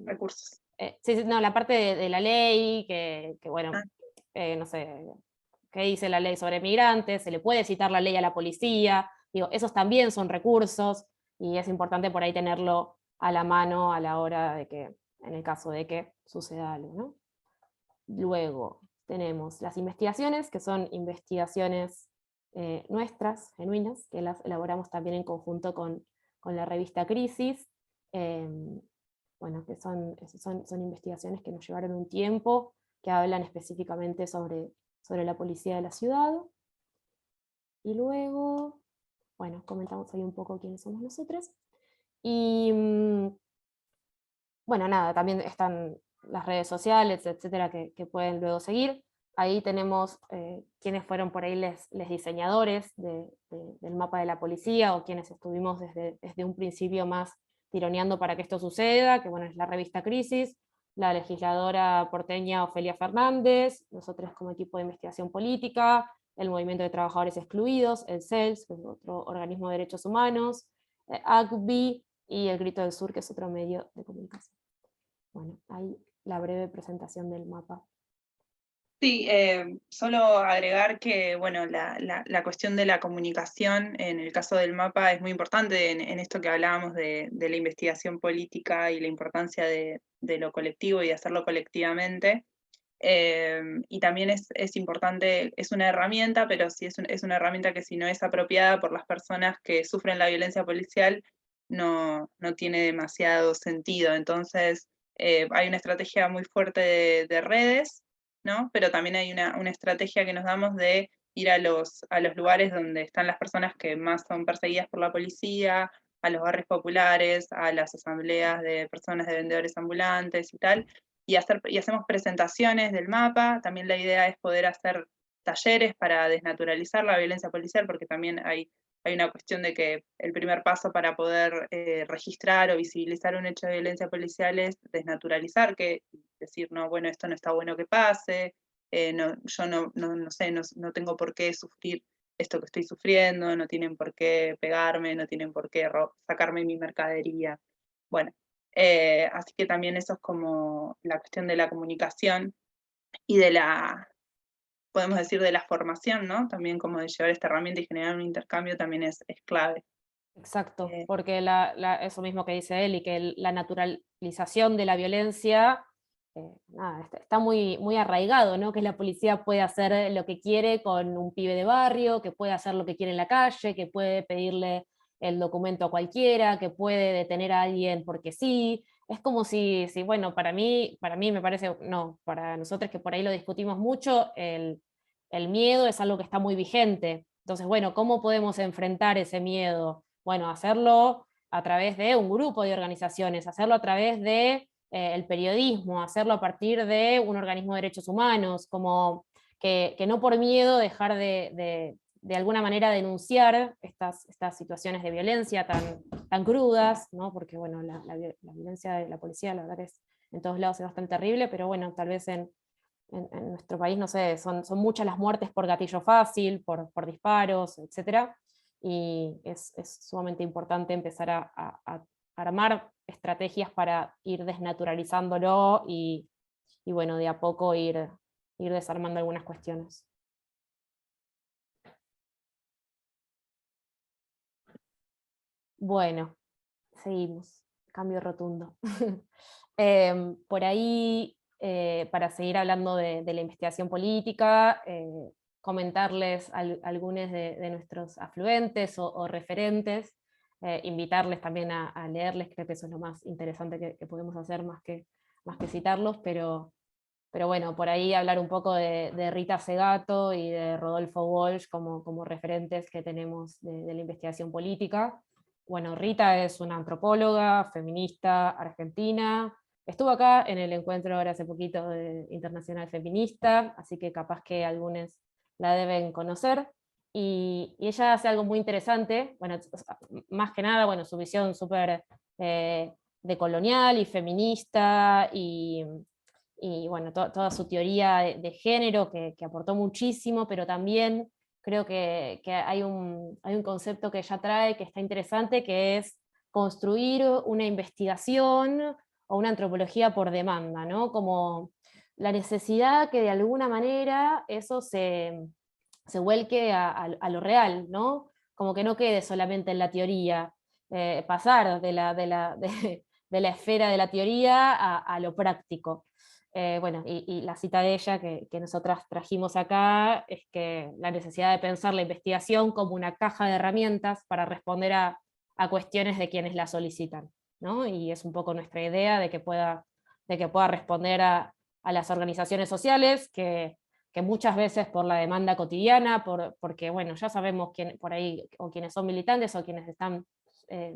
recursos. Sí, no, la parte de la ley, que bueno, no sé, qué dice la ley sobre migrantes, se le puede citar la ley a la policía, digo, esos también son recursos, y es importante por ahí tenerlo a la mano a la hora de que, en el caso de que suceda algo, ¿no? Luego tenemos las investigaciones, que son investigaciones nuestras, genuinas, que las elaboramos también en conjunto con la revista Crisis. Bueno, que son investigaciones que nos llevaron un tiempo, que hablan específicamente sobre la policía de la ciudad. Y luego, bueno, comentamos ahí un poco quiénes somos nosotros. Y bueno, nada, también están las redes sociales, etcétera, que pueden luego seguir. Ahí tenemos quienes fueron por ahí les diseñadores del mapa de la policía, o quienes estuvimos desde un principio más tironeando para que esto suceda, que bueno, es la revista Crisis, la legisladora porteña Ofelia Fernández, nosotros como equipo de investigación política, el Movimiento de Trabajadores Excluidos, el CELS, que es otro organismo de derechos humanos, ACBI, y El Grito del Sur, que es otro medio de comunicación. Bueno, ahí la breve presentación del mapa. Sí, solo agregar que bueno, la cuestión de la comunicación en el caso del mapa es muy importante en esto que hablábamos de la investigación política y la importancia de lo colectivo y de hacerlo colectivamente. Y también es importante, es una herramienta, pero sí es una herramienta que si no es apropiada por las personas que sufren la violencia policial, no tiene demasiado sentido. Entonces, hay una estrategia muy fuerte de redes, ¿no? Pero también hay una estrategia que nos damos de ir a los lugares donde están las personas que más son perseguidas por la policía, a los barrios populares, a las asambleas de personas de vendedores ambulantes y tal, y hacemos presentaciones del mapa. También la idea es poder hacer talleres para desnaturalizar la violencia policial, porque también hay una cuestión de que el primer paso para poder registrar o visibilizar un hecho de violencia policial es desnaturalizar, que decir, no, bueno, esto no está bueno que pase, yo no sé, no tengo por qué sufrir esto que estoy sufriendo, no tienen por qué pegarme, no tienen por qué sacarme mi mercadería. Bueno, así que también eso es como la cuestión de la comunicación y de podemos decir, de la formación, ¿no? También como de llevar esta herramienta y generar un intercambio también es clave. Exacto, porque eso mismo que dice él, y que la naturalización de la violencia nada, está muy, muy arraigado, ¿no? Que la policía puede hacer lo que quiere con un pibe de barrio, que puede hacer lo que quiere en la calle, que puede pedirle el documento a cualquiera, que puede detener a alguien porque sí. Es como si bueno, para mí me parece, no, para nosotros que por ahí lo discutimos mucho, el miedo es algo que está muy vigente. Entonces, bueno, ¿cómo podemos enfrentar ese miedo? Bueno, hacerlo a través de un grupo de organizaciones, hacerlo a través de el periodismo, hacerlo a partir de un organismo de derechos humanos, como que no por miedo dejar de alguna manera denunciar estas situaciones de violencia tan crudas, ¿no? Porque bueno, la violencia de la policía, la verdad que en todos lados es bastante terrible, pero bueno, tal vez en nuestro país, no sé, son muchas las muertes por gatillo fácil, por disparos, etc. Y es sumamente importante empezar a armar estrategias para ir desnaturalizándolo y bueno, de a poco ir desarmando algunas cuestiones. Bueno, seguimos. Cambio rotundo. Por ahí, para seguir hablando de la investigación política, comentarles algunos de nuestros afluentes o referentes, invitarles también a leerles, creo que eso es lo más interesante que podemos hacer más que citarlos, pero bueno, por ahí hablar un poco de Rita Segato y de Rodolfo Walsh como referentes que tenemos de la investigación política. Bueno, Rita es una antropóloga, feminista, argentina. Estuvo acá en el encuentro ahora hace poquito internacional feminista, así que capaz que algunos la deben conocer. Y ella hace algo muy interesante, bueno, más que nada, bueno, su visión súper decolonial y feminista, y bueno, toda su teoría de género que aportó muchísimo, pero también creo que hay un concepto que ella trae que está interesante, que es construir una investigación o una antropología por demanda, ¿no? Como la necesidad que de alguna manera eso se vuelque a lo real, ¿no? Como que no quede solamente en la teoría, pasar de la esfera de la teoría a lo práctico. Bueno, y la cita de ella que nosotras trajimos acá es que la necesidad de pensar la investigación como una caja de herramientas para responder a a cuestiones de quienes la solicitan, ¿no? Y es un poco nuestra idea de que pueda responder a las organizaciones sociales que muchas veces por la demanda cotidiana, porque bueno, ya sabemos por ahí, o quienes son militantes o quienes están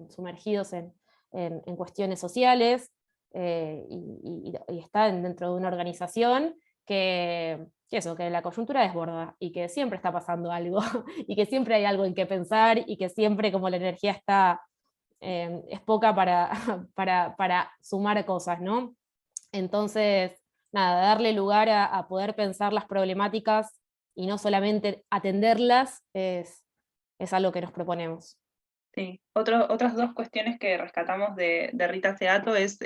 sumergidos en cuestiones sociales, y están dentro de una organización que la coyuntura desborda, y que siempre está pasando algo, y que siempre hay algo en qué pensar, y que siempre como la energía está, es poca para sumar cosas, ¿no? Entonces, nada, darle lugar a poder pensar las problemáticas y no solamente atenderlas es algo que nos proponemos. Sí, otras dos cuestiones que rescatamos de Rita Segato es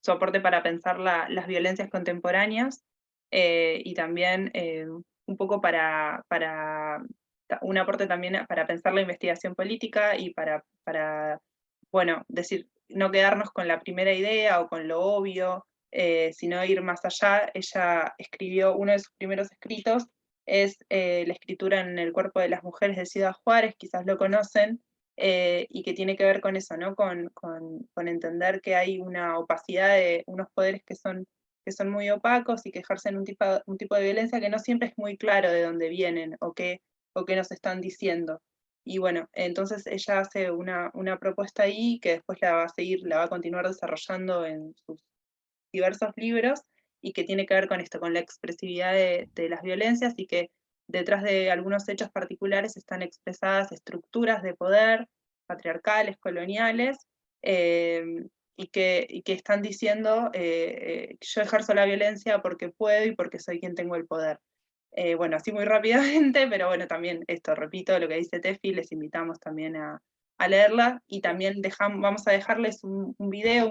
su aporte para pensar las violencias contemporáneas, y también un poco para un aporte también para pensar la investigación política y para bueno, decir, no quedarnos con la primera idea o con lo obvio, sino ir más allá. Ella escribió, uno de sus primeros escritos es la escritura en el cuerpo de las mujeres de Ciudad Juárez, quizás lo conocen, y que tiene que ver con eso, ¿no? Con entender que hay una opacidad de unos poderes que son muy opacos y que ejercen un tipo de violencia que no siempre es muy claro de dónde vienen o qué nos están diciendo. Y bueno, entonces ella hace una propuesta ahí que después la va a continuar desarrollando en sus diversos libros, y que tiene que ver con esto, con la expresividad de las violencias, y que detrás de algunos hechos particulares están expresadas estructuras de poder patriarcales, coloniales, y que están diciendo, yo ejerzo la violencia porque puedo y porque soy quien tengo el poder. Bueno, así muy rápidamente, pero bueno, también esto, repito lo que dice Tefi, les invitamos también a leerla, y también vamos a dejarles un video,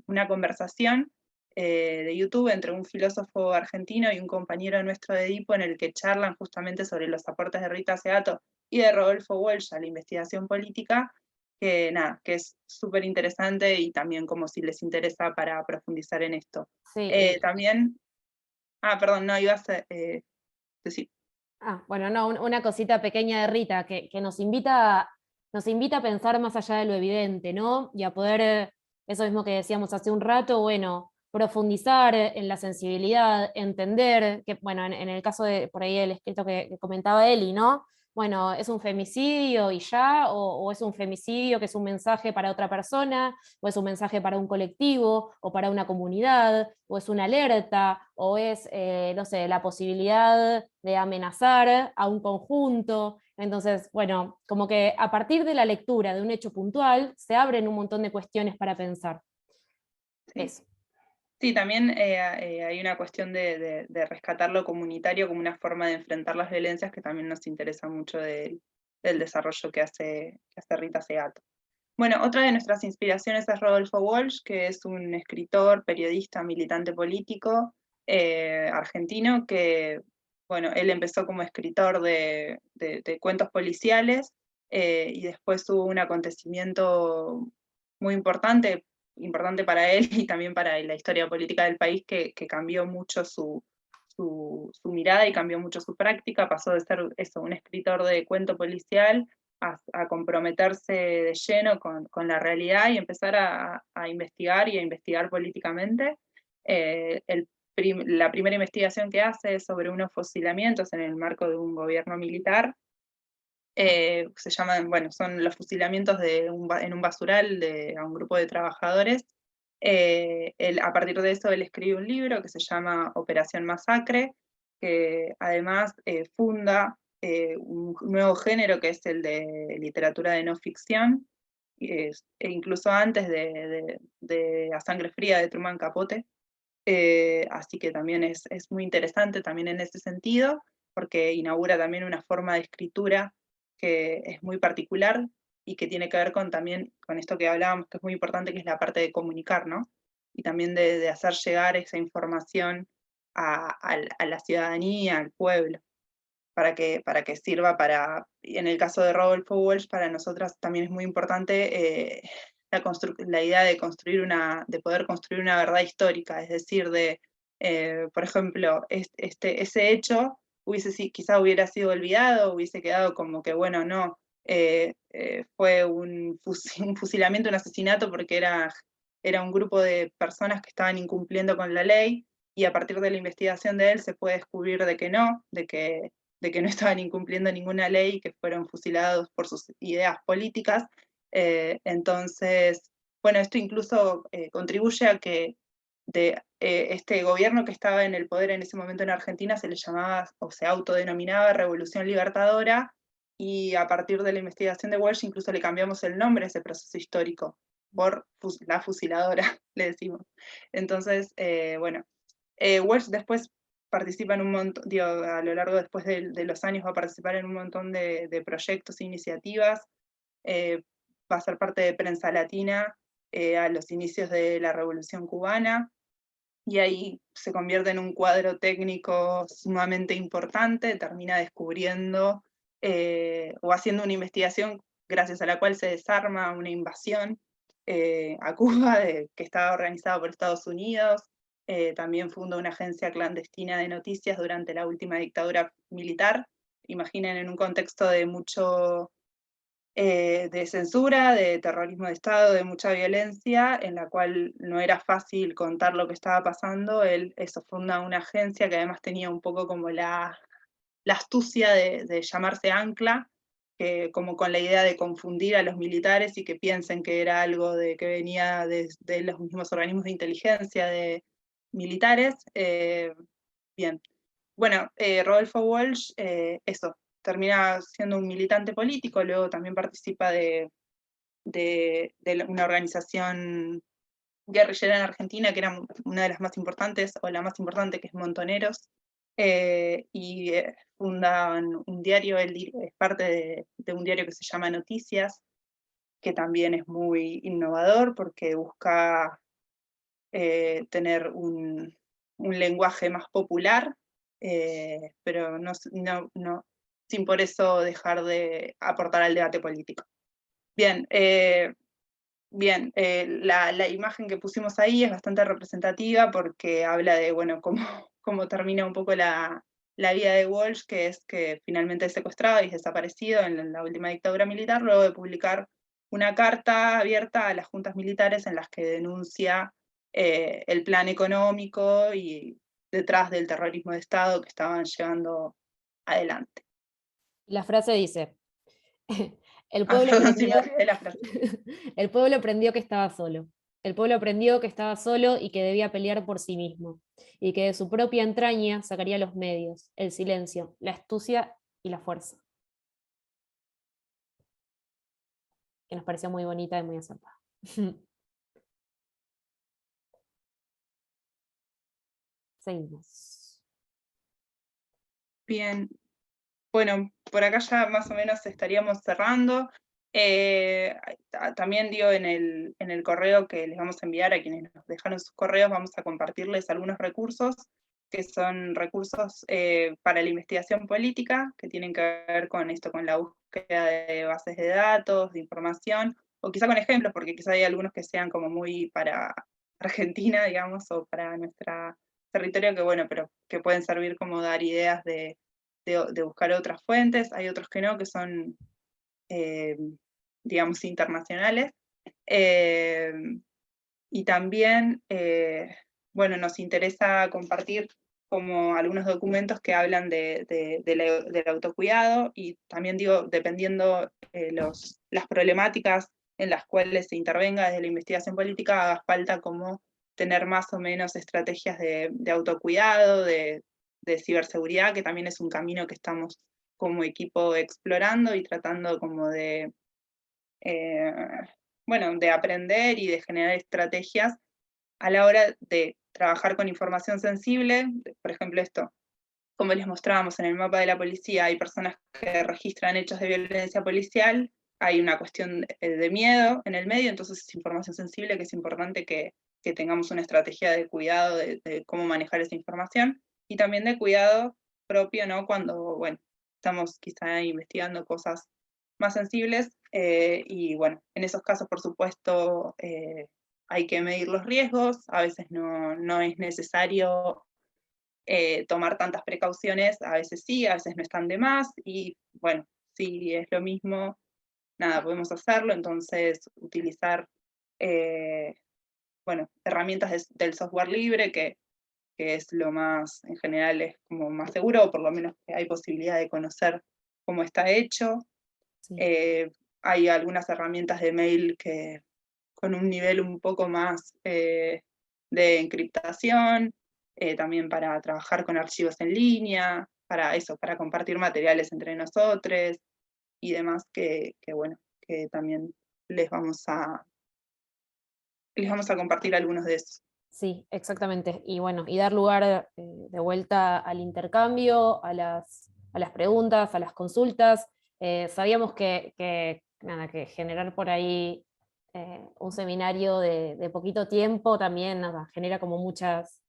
una conversación de YouTube entre un filósofo argentino y un compañero nuestro de Edipo, en el que charlan justamente sobre los aportes de Rita Segato y de Rodolfo Walsh a la investigación política, que nada, que es súper interesante, y también como si les interesa para profundizar en esto. Sí, También, perdón, no, ibas a decir. Bueno, no, una cosita pequeña de Rita, que nos invita a pensar más allá de lo evidente, ¿no? Y a poder, eso mismo que decíamos hace un rato, bueno, profundizar en la sensibilidad, entender, que, bueno, en el caso de, por ahí, el escrito que comentaba Eli, ¿no? Bueno, ¿es un femicidio y ya? ¿O es un femicidio que es un mensaje para otra persona? ¿O es un mensaje para un colectivo? ¿O para una comunidad? ¿O es una alerta? ¿O es, no sé, la posibilidad de amenazar a un conjunto? Entonces, bueno, como que a partir de la lectura de un hecho puntual se abren un montón de cuestiones para pensar. Sí. Eso. Sí, también hay una cuestión de rescatar lo comunitario como una forma de enfrentar las violencias, que también nos interesa mucho del desarrollo que hace Rita Segato. Bueno, otra de nuestras inspiraciones es Rodolfo Walsh, que es un escritor, periodista, militante político argentino, que, bueno, él empezó como escritor de cuentos policiales, y después hubo un acontecimiento muy importante para él y también para la historia política del país, que cambió mucho su mirada y cambió mucho su práctica. Pasó de ser eso, un escritor de cuento policial, a comprometerse de lleno con la realidad y empezar a investigar y a investigar políticamente. La primera investigación que hace es sobre unos fusilamientos en el marco de un gobierno militar. Se llaman, bueno, son los fusilamientos en un basural a un grupo de trabajadores. A partir de eso él escribe un libro que se llama Operación Masacre, que además funda un nuevo género, que es el de literatura de no ficción, e incluso antes de A Sangre Fría de Truman Capote. Así que también es muy interesante también en ese sentido, porque inaugura también una forma de escritura que es muy particular y que tiene que ver también con esto que hablábamos, que es muy importante, que es la parte de comunicar, ¿no? Y también de hacer llegar esa información a la ciudadanía, al pueblo, para que sirva en el caso de Rodolfo Walsh, para nosotras también es muy importante la idea de poder construir una verdad histórica, es decir, por ejemplo, ese hecho quizá hubiera sido olvidado, hubiese quedado como que, bueno, no, fue un fusilamiento, un asesinato, porque era un grupo de personas que estaban incumpliendo con la ley, y a partir de la investigación de él se puede descubrir de que no estaban incumpliendo ninguna ley y que fueron fusilados por sus ideas políticas. Entonces, bueno, esto incluso contribuye a que este gobierno que estaba en el poder en ese momento en Argentina se le llamaba, o se autodenominaba, Revolución Libertadora, y a partir de la investigación de Walsh incluso le cambiamos el nombre a ese proceso histórico por la fusiladora, le decimos. Entonces, bueno, Walsh después participa en un montón, digo, a lo largo después de los años va a participar en un montón de proyectos e iniciativas, va a ser parte de Prensa Latina a los inicios de la Revolución Cubana, y ahí se convierte en un cuadro técnico sumamente importante, termina descubriendo o haciendo una investigación gracias a la cual se desarma una invasión a Cuba que estaba organizada por Estados Unidos. También funda una agencia clandestina de noticias durante la última dictadura militar. Imaginen, en un contexto de mucho de censura, de terrorismo de Estado, de mucha violencia, en la cual no era fácil contar lo que estaba pasando. Él funda una agencia que además tenía un poco como la astucia de llamarse Ancla, que como con la idea de confundir a los militares y que piensen que era algo que venía de los mismos organismos de inteligencia de militares. Bien. Bueno, Rodolfo Walsh, termina siendo un militante político, luego también participa de una organización guerrillera en Argentina, que era una de las más importantes, o la más importante, que es Montoneros, y fundan un diario. Él es parte de un diario que se llama Noticias, que también es muy innovador porque busca tener un lenguaje más popular, pero sin por eso dejar de aportar al debate político. Bien, la imagen que pusimos ahí es bastante representativa porque habla de, bueno, cómo termina un poco la vida de Walsh, que es que finalmente es secuestrado y es desaparecido en la última dictadura militar, luego de publicar una carta abierta a las juntas militares en las que denuncia el plan económico y detrás del terrorismo de Estado que estaban llevando adelante. La frase dice, el pueblo aprendió que estaba solo. El pueblo aprendió que estaba solo y que debía pelear por sí mismo, y que de su propia entraña sacaría los medios, el silencio, la astucia y la fuerza. Que nos pareció muy bonita y muy acertada. Seguimos. Bien, bueno, por acá ya más o menos estaríamos cerrando. También digo, en el correo que les vamos a enviar a quienes nos dejaron sus correos, vamos a compartirles algunos recursos, que son recursos para la investigación política, que tienen que ver con esto, con la búsqueda de bases de datos, de información, o quizá con ejemplos, porque quizá hay algunos que sean como muy para Argentina, digamos, o para nuestro territorio, que bueno, pero que pueden servir como dar ideas de buscar otras fuentes. Hay otros que no, que son, digamos, internacionales. Y también, bueno, nos interesa compartir como algunos documentos que hablan del autocuidado, y también digo, dependiendo las problemáticas en las cuales se intervenga desde la investigación política, haga falta como tener más o menos estrategias de autocuidado, de ciberseguridad, que también es un camino que estamos como equipo explorando y tratando como bueno, de aprender y de generar estrategias a la hora de trabajar con información sensible. Por ejemplo, esto, como les mostrábamos en el mapa de la policía, hay personas que registran hechos de violencia policial, hay una cuestión de miedo en el medio, entonces es información sensible, que es importante que tengamos una estrategia de cuidado de cómo manejar esa información, y también de cuidado propio, ¿no? Cuando, bueno, estamos quizá investigando cosas más sensibles, y bueno, en esos casos, por supuesto, hay que medir los riesgos, a veces no es necesario tomar tantas precauciones, a veces sí, a veces no están de más, y bueno, sí es lo mismo nada, podemos hacerlo, entonces utilizar herramientas del software libre, que es lo más, en general, es como más seguro, o por lo menos que hay posibilidad de conocer cómo está hecho. Sí. Hay algunas herramientas de mail que con un nivel un poco más de encriptación, también para trabajar con archivos en línea, para compartir materiales entre nosotros y demás, que también les vamos a compartir algunos de esos. Sí, exactamente. Y bueno, y dar lugar de vuelta al intercambio, a las preguntas, a las consultas. Sabíamos que generar por ahí un seminario de poquito tiempo también genera como muchas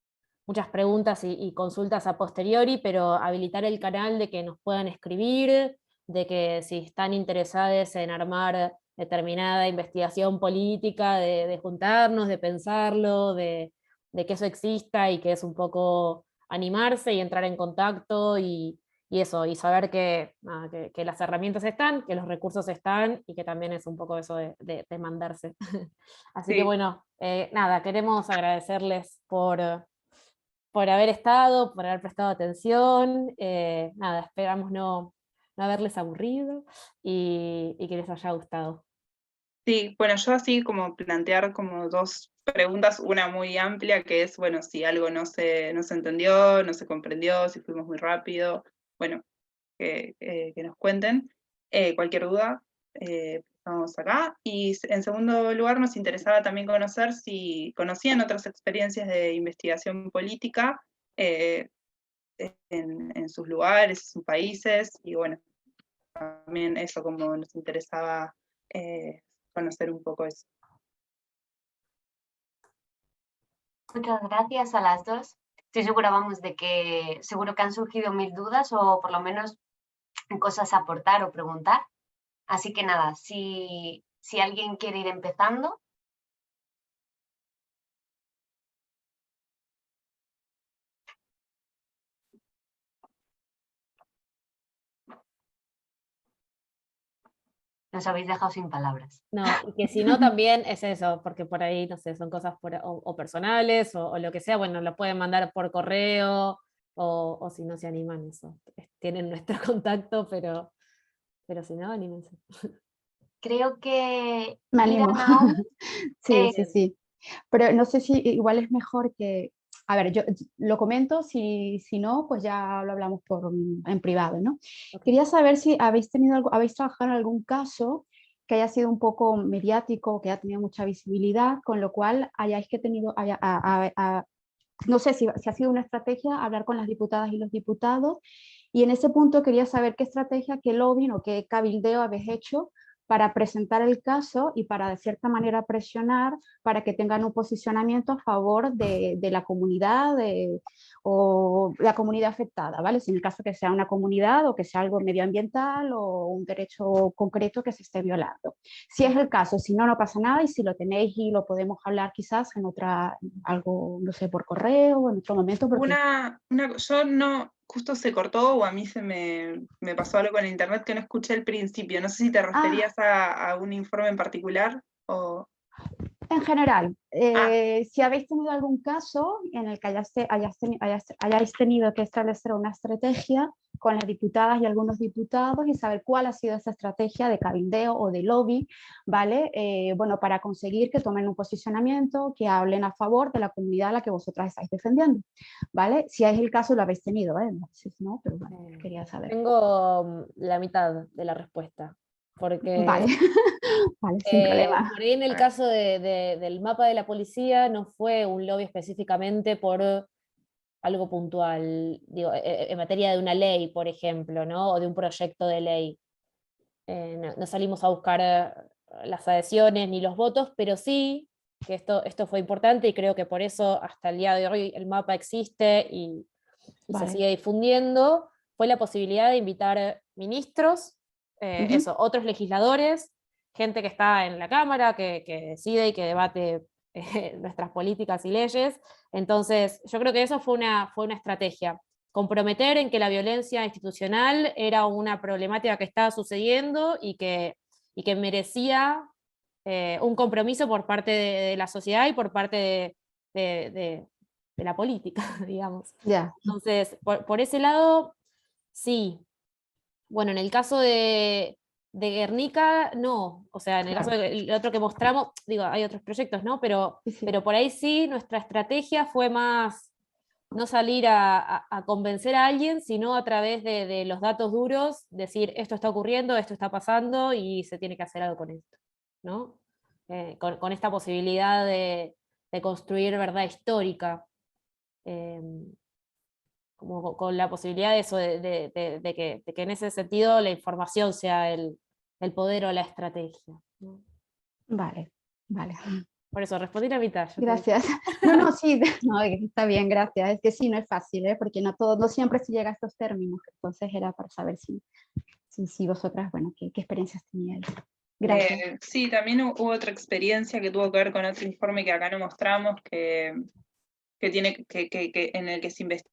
preguntas y consultas a posteriori, pero habilitar el canal de que nos puedan escribir, de que si están interesados en armar determinada investigación política, de juntarnos, de pensarlo, de que eso exista y que es un poco animarse y entrar en contacto y eso, y saber que las herramientas están, que los recursos están y que también es un poco eso de mandarse. Así que Sí. bueno, nada, queremos agradecerles por haber estado, por haber prestado atención. Nada, esperamos no haberles aburrido y que les haya gustado. Sí, bueno, yo así como plantear como dos preguntas, una muy amplia que es, bueno, si algo no se entendió, no se comprendió, si fuimos muy rápido, bueno, que nos cuenten. Cualquier duda, estamos acá. Y en segundo lugar, nos interesaba también conocer si conocían otras experiencias de investigación política en sus lugares, en sus países, y bueno, también eso como nos interesaba conocer un poco eso. Muchas gracias a las dos. Estoy segura, vamos, de que seguro que han surgido 1000 dudas o por lo menos cosas a aportar o preguntar. Así que nada, si alguien quiere ir empezando. Nos habéis dejado sin palabras. No, y que si no también es eso, porque por ahí, no sé, son cosas o personales o lo que sea, bueno, lo pueden mandar por correo o si no se animan, eso. Tienen nuestro contacto, pero si no, anímense. Creo que Me animo. Irán, Sí, sí. Pero no sé si igual es mejor que, a ver, yo lo comento, si no, pues ya lo hablamos en privado, ¿no? Okay. Quería saber si habéis trabajado en algún caso que haya sido un poco mediático, que haya tenido mucha visibilidad, con lo cual hayáis no sé si ha sido una estrategia hablar con las diputadas y los diputados, y en ese punto quería saber qué estrategia, qué lobbying o qué cabildeo habéis hecho para presentar el caso y para de cierta manera presionar para que tengan un posicionamiento a favor de la comunidad o la comunidad afectada, ¿vale? Si en el caso que sea una comunidad o que sea algo medioambiental o un derecho concreto que se esté violando. Si es el caso, si no, no pasa nada, y si lo tenéis y lo podemos hablar quizás en algo, no sé, por correo o en otro momento. Porque... Yo no, justo se cortó o a mí se me pasó algo en internet que no escuché al principio. No sé si te referías a un informe en particular o... En general, si habéis tenido algún caso en el que hayáis tenido que establecer una estrategia con las diputadas y algunos diputados y saber cuál ha sido esa estrategia de cabildeo o de lobby, ¿vale? Bueno, para conseguir que tomen un posicionamiento, que hablen a favor de la comunidad a la que vosotras estáis defendiendo, ¿vale? Si es el caso, lo habéis tenido, ¿eh? No sé si no, pero bueno, quería saber. Tengo la mitad de la respuesta, porque... Vale. Vale, sin problema. Por ahí en el caso del mapa de la policía no fue un lobby específicamente por algo puntual, digo, en materia de una ley, por ejemplo, ¿no? O de un proyecto de ley. No salimos a buscar las adhesiones ni los votos, pero sí que esto fue importante y creo que por eso hasta el día de hoy el mapa existe y se sigue difundiendo, fue la posibilidad de invitar ministros, otros legisladores, gente que está en la Cámara, que decide y que debate nuestras políticas y leyes. Entonces, yo creo que eso fue una estrategia. Comprometer en que la violencia institucional era una problemática que estaba sucediendo y que y que merecía un compromiso por parte de la sociedad y por parte de la política, digamos. Ya. Entonces, por ese lado, sí. Bueno, en el caso de Guernica, no. O sea, en el caso del otro que mostramos, digo, hay otros proyectos, ¿no? Pero por ahí sí, nuestra estrategia fue más no salir a convencer a alguien, sino a través de los datos duros, decir, esto está ocurriendo, esto está pasando, y se tiene que hacer algo con esto, ¿no? Con esta posibilidad de construir verdad histórica. Como con la posibilidad de eso, de que en ese sentido la información sea el poder o la estrategia, ¿no? Vale, vale. Por eso, respondí la mitad. Gracias. No, sí, no, está bien, gracias. Es que sí, no es fácil, porque no siempre se llega a estos términos, entonces era para saber si vosotras, bueno, qué experiencias teníais. Gracias. Sí, también hubo otra experiencia que tuvo que ver con otro informe que acá no mostramos, en el que se investigó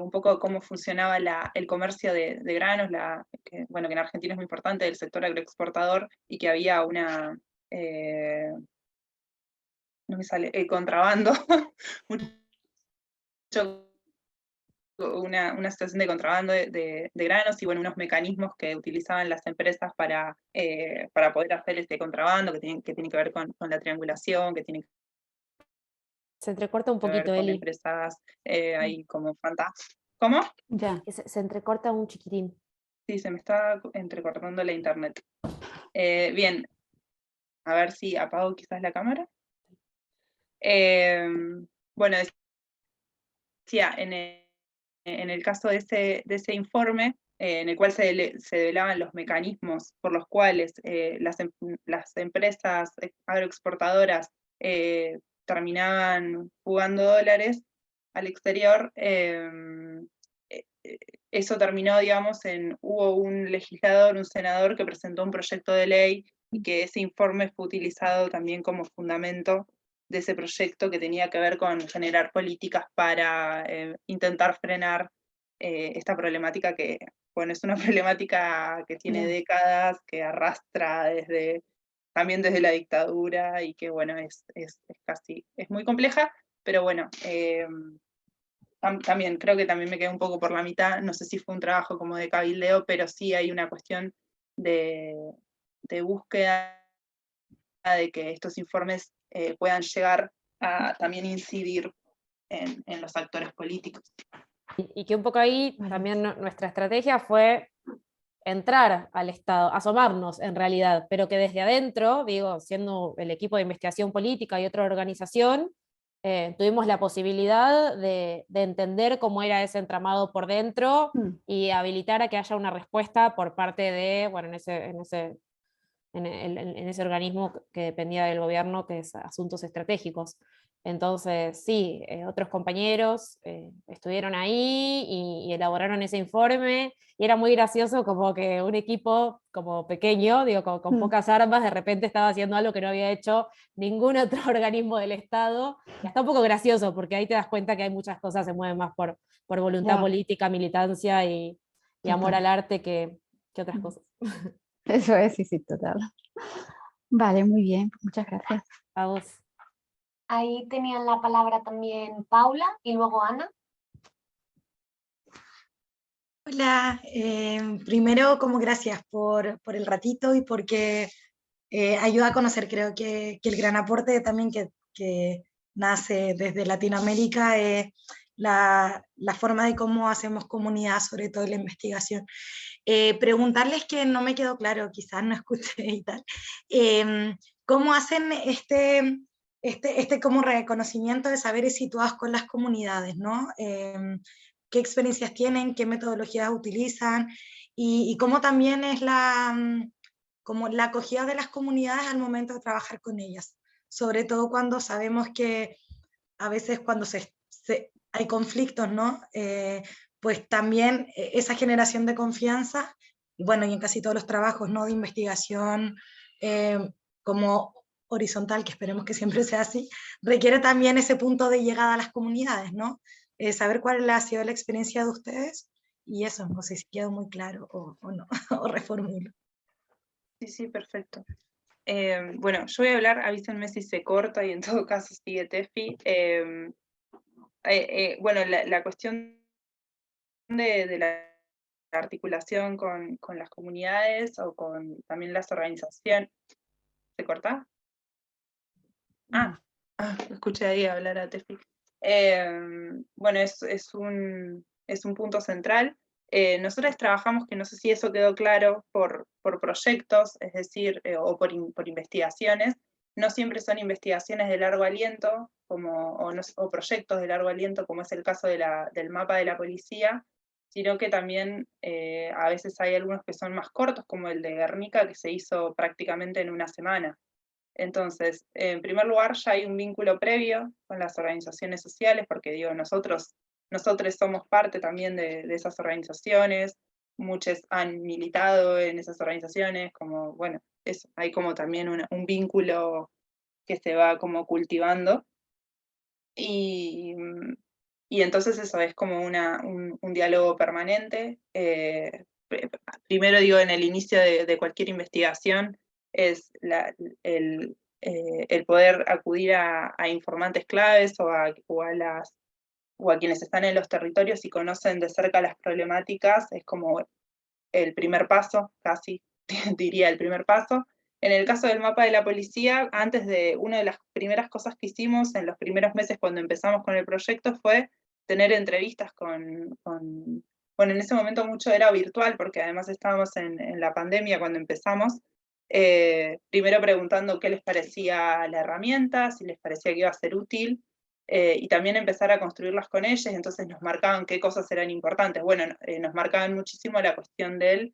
un poco cómo funcionaba el comercio de granos, que en Argentina es muy importante, el sector agroexportador, y que había no me sale, contrabando, una situación de contrabando de granos y unos mecanismos que utilizaban las empresas para poder hacer este contrabando, que tiene que ver con la triangulación, que tiene Se entrecorta un que ver poquito, con Eli. empresas ahí como fantasmas. ¿Cómo? Ya. Se entrecorta un chiquitín. Sí, se me está entrecortando la internet. Bien, a ver si apago quizás la cámara. Bueno, decía, en el caso de ese informe, en el cual se develaban los mecanismos por los cuales las empresas agroexportadoras terminaban jugando dólares al exterior, eso terminó, digamos, hubo un legislador, un senador que presentó un proyecto de ley y que ese informe fue utilizado también como fundamento de ese proyecto que tenía que ver con generar políticas para intentar frenar esta problemática que, bueno, es una problemática que tiene décadas, que arrastra también desde la dictadura y que, bueno, es muy compleja, pero bueno, también creo que también me quedé un poco por la mitad, no sé si fue un trabajo como de cabildeo, pero sí hay una cuestión de búsqueda de que estos informes puedan llegar a también incidir en los actores políticos. Y que un poco ahí también nuestra estrategia fue entrar al Estado, asomarnos en realidad, pero que desde adentro, digo, siendo el equipo de investigación política y otra organización, tuvimos la posibilidad de entender cómo era ese entramado por dentro y habilitar a que haya una respuesta por parte de, bueno, en ese organismo que dependía del gobierno, que es Asuntos Estratégicos. Entonces, sí, otros compañeros estuvieron ahí y elaboraron ese informe, y era muy gracioso como que un equipo como pequeño, digo, con pocas armas, de repente estaba haciendo algo que no había hecho ningún otro organismo del Estado, y está un poco gracioso, porque ahí te das cuenta que hay muchas cosas que se mueven más por voluntad política, militancia y amor al arte que otras cosas. Eso es, sí, total. Vale, muy bien, muchas gracias. A vos. Ahí tenían la palabra también Paula y luego Ana. Hola, primero como gracias por el ratito y porque ayuda a conocer, creo que el gran aporte también que nace desde Latinoamérica es la forma de cómo hacemos comunidad, sobre todo en la investigación. Preguntarles, que no me quedó claro, quizás no escuché y tal, ¿cómo hacen este como reconocimiento de saberes situados con las comunidades, ¿no? ¿Qué experiencias tienen, qué metodologías utilizan y cómo también es como la acogida de las comunidades al momento de trabajar con ellas? Sobre todo cuando sabemos que a veces cuando hay conflictos, ¿no? Pues también esa generación de confianza, bueno, y en casi todos los trabajos, ¿no? De investigación como horizontal, que esperemos que siempre sea así, requiere también ese punto de llegada a las comunidades, ¿no? Saber cuál ha sido la experiencia de ustedes y eso, no sé si quedó muy claro o no, o reformulo. Sí, perfecto. Bueno, yo voy a hablar, avísenme si se corta y en todo caso sigue Tefi. Bueno, la cuestión de la articulación con las comunidades o con también las organizaciones. ¿Se corta? Escuché ahí hablar a Tefi. Bueno, es un punto central. Nosotros trabajamos, que no sé si eso quedó claro, por proyectos, es decir, o por investigaciones. No siempre son investigaciones de largo aliento, o proyectos de largo aliento, como es el caso del mapa de la policía, sino que también a veces hay algunos que son más cortos, como el de Guernica, que se hizo prácticamente en una semana. Entonces, en primer lugar, ya hay un vínculo previo con las organizaciones sociales, porque digo, nosotros somos parte también de esas organizaciones, muchos han militado en esas organizaciones, como, bueno, hay como también un vínculo que se va como cultivando. Y entonces eso es como un diálogo permanente. Primero digo, en el inicio de cualquier investigación, es el poder acudir a informantes claves o a quienes están en los territorios y conocen de cerca las problemáticas, es como el primer paso, casi diría el primer paso. En el caso del mapa de la policía, una de las primeras cosas que hicimos en los primeros meses cuando empezamos con el proyecto fue tener entrevistas bueno, en ese momento mucho era virtual, porque además estábamos en la pandemia cuando empezamos, primero preguntando qué les parecía la herramienta, si les parecía que iba a ser útil, y también empezar a construirlas con ellos, entonces nos marcaban qué cosas eran importantes. Bueno, nos marcaban muchísimo la cuestión del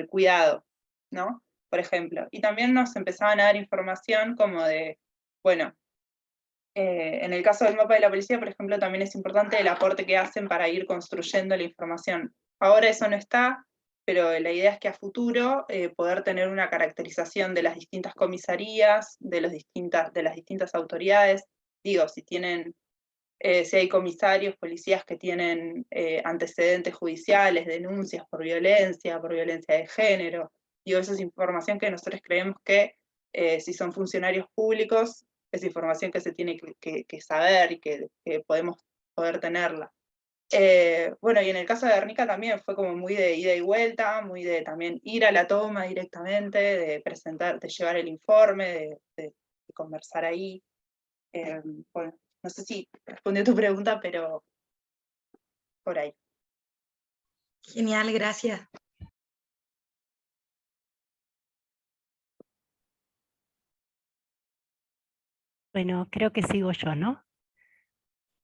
cuidado, ¿no? Por ejemplo. Y también nos empezaban a dar información como de, bueno, en el caso del mapa de la policía, por ejemplo, también es importante el aporte que hacen para ir construyendo la información. Ahora eso no está, pero la idea es que a futuro poder tener una caracterización de las distintas comisarías, de las distintas autoridades, digo, si hay comisarios, policías que tienen antecedentes judiciales, denuncias por violencia de género, digo, esa es información que nosotros creemos que si son funcionarios públicos, es información que se tiene que saber y que podemos poder tenerla. Bueno, y en el caso de Guernica también fue como muy de ida y vuelta, muy de también ir a la toma directamente, de presentar, de llevar el informe, de conversar ahí. Bueno, no sé si respondió tu pregunta, pero por ahí. Genial, gracias. Bueno, creo que sigo yo, ¿no?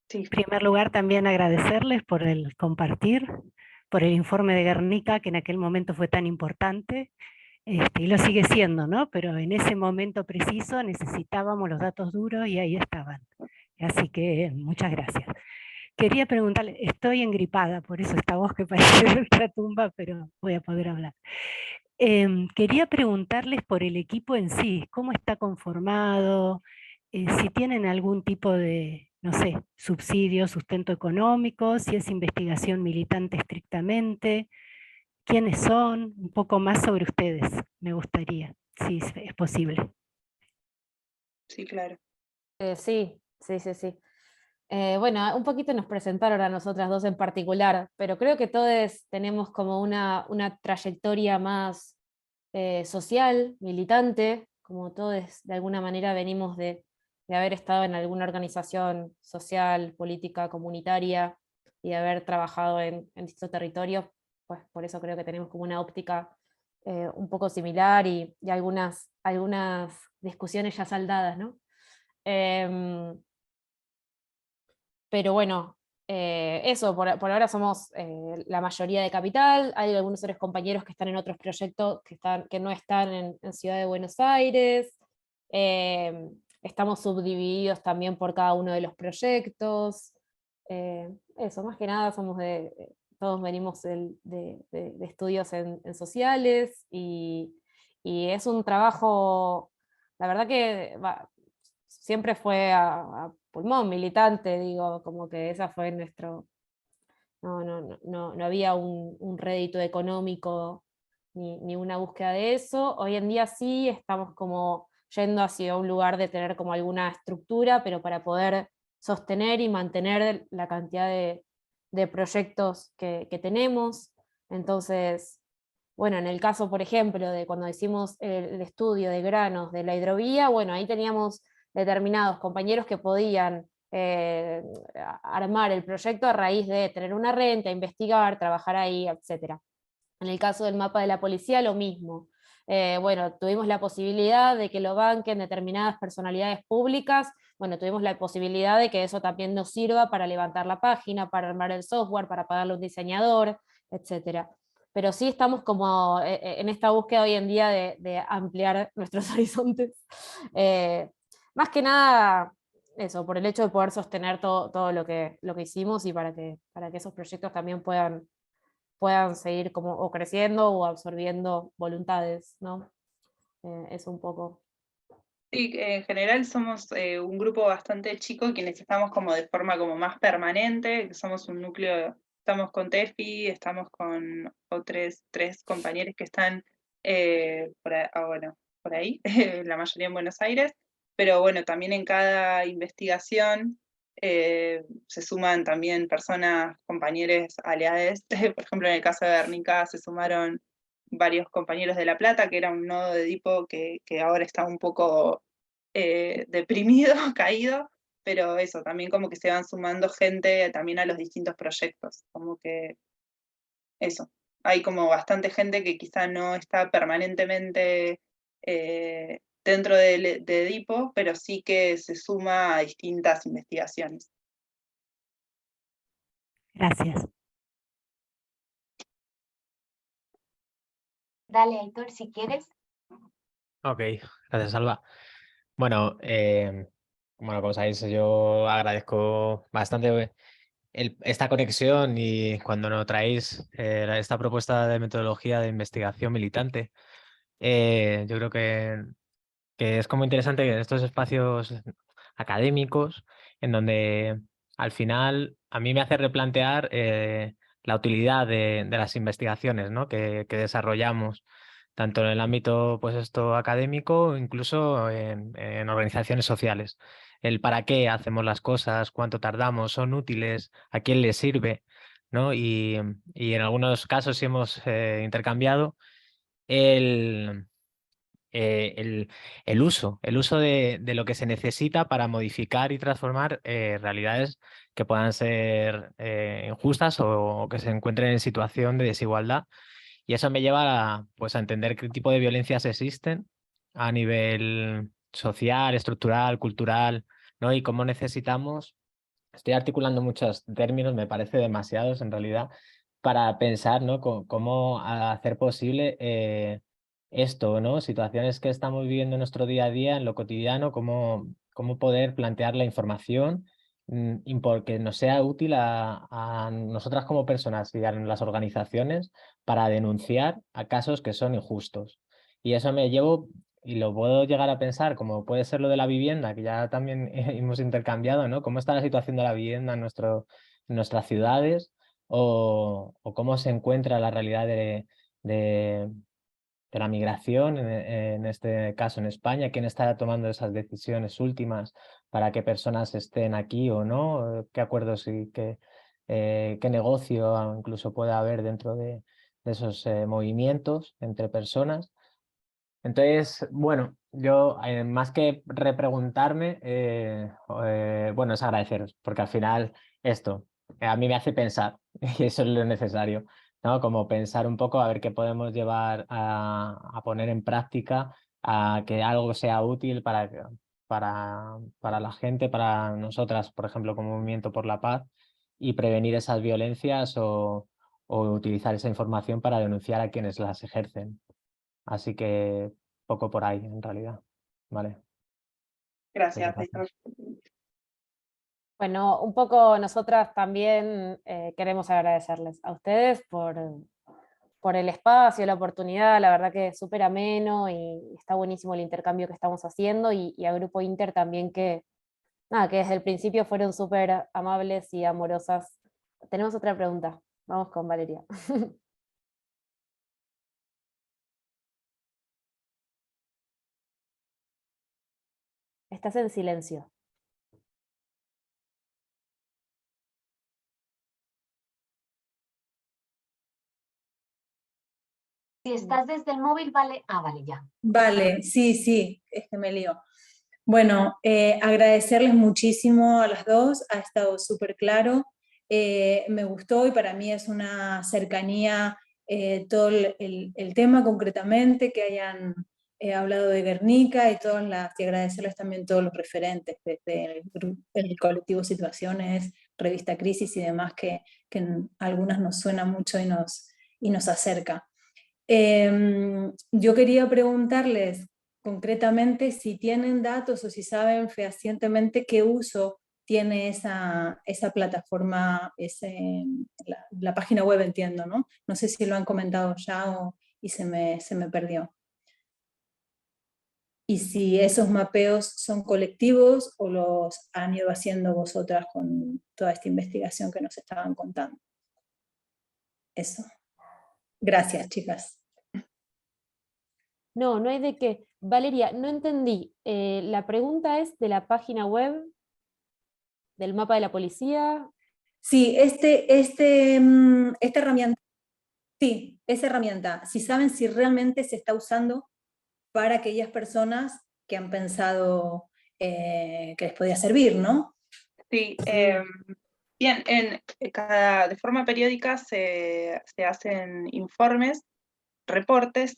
Sí. En primer lugar, también agradecerles por el compartir, por el informe de Guernica, que en aquel momento fue tan importante, y lo sigue siendo, ¿no? Pero en ese momento preciso necesitábamos los datos duros y ahí estaban. Así que muchas gracias. Quería preguntarle, estoy engripada, por eso esta voz que parece de ultratumba, pero voy a poder hablar. Quería preguntarles por el equipo en sí, cómo está conformado, si tienen algún tipo de, no sé, subsidio, sustento económico, si es investigación militante estrictamente, quiénes son, un poco más sobre ustedes, me gustaría, si es posible. Sí, claro. Sí. Bueno, un poquito nos presentaron a nosotras dos en particular, pero creo que todos tenemos como una trayectoria más social, militante, como todos de alguna manera venimos de haber estado en alguna organización social, política, comunitaria, y de haber trabajado en distintos territorios, pues por eso creo que tenemos como una óptica un poco similar y algunas discusiones ya saldadas, ¿no? Pero bueno, eso, por ahora somos la mayoría de Capital, hay algunos otros compañeros que están en otros proyectos que no están en Ciudad de Buenos Aires, estamos subdivididos también por cada uno de los proyectos, eso, más que nada todos venimos de estudios en sociales y es un trabajo, la verdad que siempre fue a pulmón militante, digo, como que esa fue no había un rédito económico ni una búsqueda de eso. Hoy en día sí estamos como yendo hacia un lugar de tener como alguna estructura, pero para poder sostener y mantener la cantidad de proyectos que tenemos. Entonces, bueno, en el caso, por ejemplo, de cuando hicimos el estudio de granos de la hidrovía, bueno, ahí teníamos determinados compañeros que podían armar el proyecto a raíz de tener una renta, investigar, trabajar ahí, etc. En el caso del mapa de la policía, lo mismo. Bueno, tuvimos la posibilidad de que lo banquen determinadas personalidades públicas, bueno, tuvimos la posibilidad de que eso también nos sirva para levantar la página, para armar el software, para pagarle a un diseñador, etc. Pero sí estamos como en esta búsqueda hoy en día de ampliar nuestros horizontes. Más que nada, eso, por el hecho de poder sostener todo lo que hicimos y para que esos proyectos también puedan seguir como o creciendo o absorbiendo voluntades, ¿no? Es un poco. Sí, en general somos un grupo bastante chico, quienes estamos como de forma como más permanente, que somos un núcleo, estamos con Tefi, estamos con otros 3 compañeros que están por ahí, la mayoría en Buenos Aires, pero bueno, también en cada investigación se suman también personas, compañeros, aliados. Por ejemplo, en el caso de Guernica se sumaron varios compañeros de La Plata, que era un nodo de Edipo que ahora está un poco deprimido, caído, pero eso, también como que se van sumando gente también a los distintos proyectos, como que eso, hay como bastante gente que quizá no está permanentemente dentro de Edipo, pero sí que se suma a distintas investigaciones. Gracias. Dale, Aitor, si quieres. Ok, gracias, Alba. Bueno, como sabéis, yo agradezco bastante esta conexión y cuando nos traéis esta propuesta de metodología de investigación militante. Yo creo que es como interesante que en estos espacios académicos, en donde al final a mí me hace replantear la utilidad de las investigaciones, ¿no? que desarrollamos, tanto en el ámbito pues esto académico, incluso en organizaciones sociales. El para qué hacemos las cosas, cuánto tardamos, son útiles, a quién les sirve, ¿no? Y en algunos casos sí hemos intercambiado el el uso de lo que se necesita para modificar y transformar realidades que puedan ser injustas o que se encuentren en situación de desigualdad. Y eso me lleva pues, a entender qué tipo de violencias existen a nivel social, estructural, cultural, ¿no? Y cómo necesitamos, estoy articulando muchos términos, me parece demasiados en realidad, para pensar, ¿no? Cómo hacer posible esto, ¿no? Situaciones que estamos viviendo en nuestro día a día, en lo cotidiano, cómo poder plantear la información y porque nos sea útil a nosotras como personas y a las organizaciones para denunciar a casos que son injustos. Y eso me llevo, y lo puedo llegar a pensar, como puede ser lo de la vivienda, que ya también hemos intercambiado, ¿no? ¿Cómo está la situación de la vivienda en nuestras ciudades? O cómo se encuentra la realidad de la migración, en este caso en España, quién está tomando esas decisiones últimas para que personas estén aquí o no, qué acuerdos y qué negocio incluso puede haber dentro de esos movimientos entre personas. Entonces, bueno, yo más que repreguntarme, bueno, es agradeceros, porque al final esto a mí me hace pensar, y eso es lo necesario, ¿no? Como pensar un poco a ver qué podemos llevar a poner en práctica, a que algo sea útil para la gente, para nosotras, por ejemplo, como Movimiento por la Paz, y prevenir esas violencias o utilizar esa información para denunciar a quienes las ejercen. Así que poco por ahí, en realidad. Vale. Gracias, Muchas Aitor. Bueno, un poco nosotras también queremos agradecerles a ustedes por el espacio, la oportunidad, la verdad que es súper ameno y está buenísimo el intercambio que estamos haciendo y a Grupo Inter también que, nada, que desde el principio fueron súper amables y amorosas Tenemos otra pregunta. Vamos con Valeria. Estás en silencio. Si estás desde el móvil, vale. Ah, vale, ya. Vale, sí, es que me lío. Bueno, agradecerles muchísimo a las dos, ha estado súper claro, me gustó y para mí es una cercanía todo el tema concretamente, que hayan hablado de Guernica y agradecerles también todos los referentes, desde el colectivo Situaciones, Revista Crisis y demás, que algunas nos suena mucho y nos acerca. Yo quería preguntarles concretamente si tienen datos o si saben fehacientemente qué uso tiene esa plataforma, la página web, entiendo, ¿no? No sé si lo han comentado ya y se me perdió. Y si esos mapeos son colectivos o los han ido haciendo vosotras con toda esta investigación que nos estaban contando. Eso. Gracias, chicas. No, no hay de qué. Valeria, no entendí. La pregunta es de la página web del mapa de la policía. Sí, esta herramienta, sí, esa herramienta, si saben si realmente se está usando para aquellas personas que han pensado que les podía servir, ¿no? Sí, bien, de forma periódica se hacen informes, reportes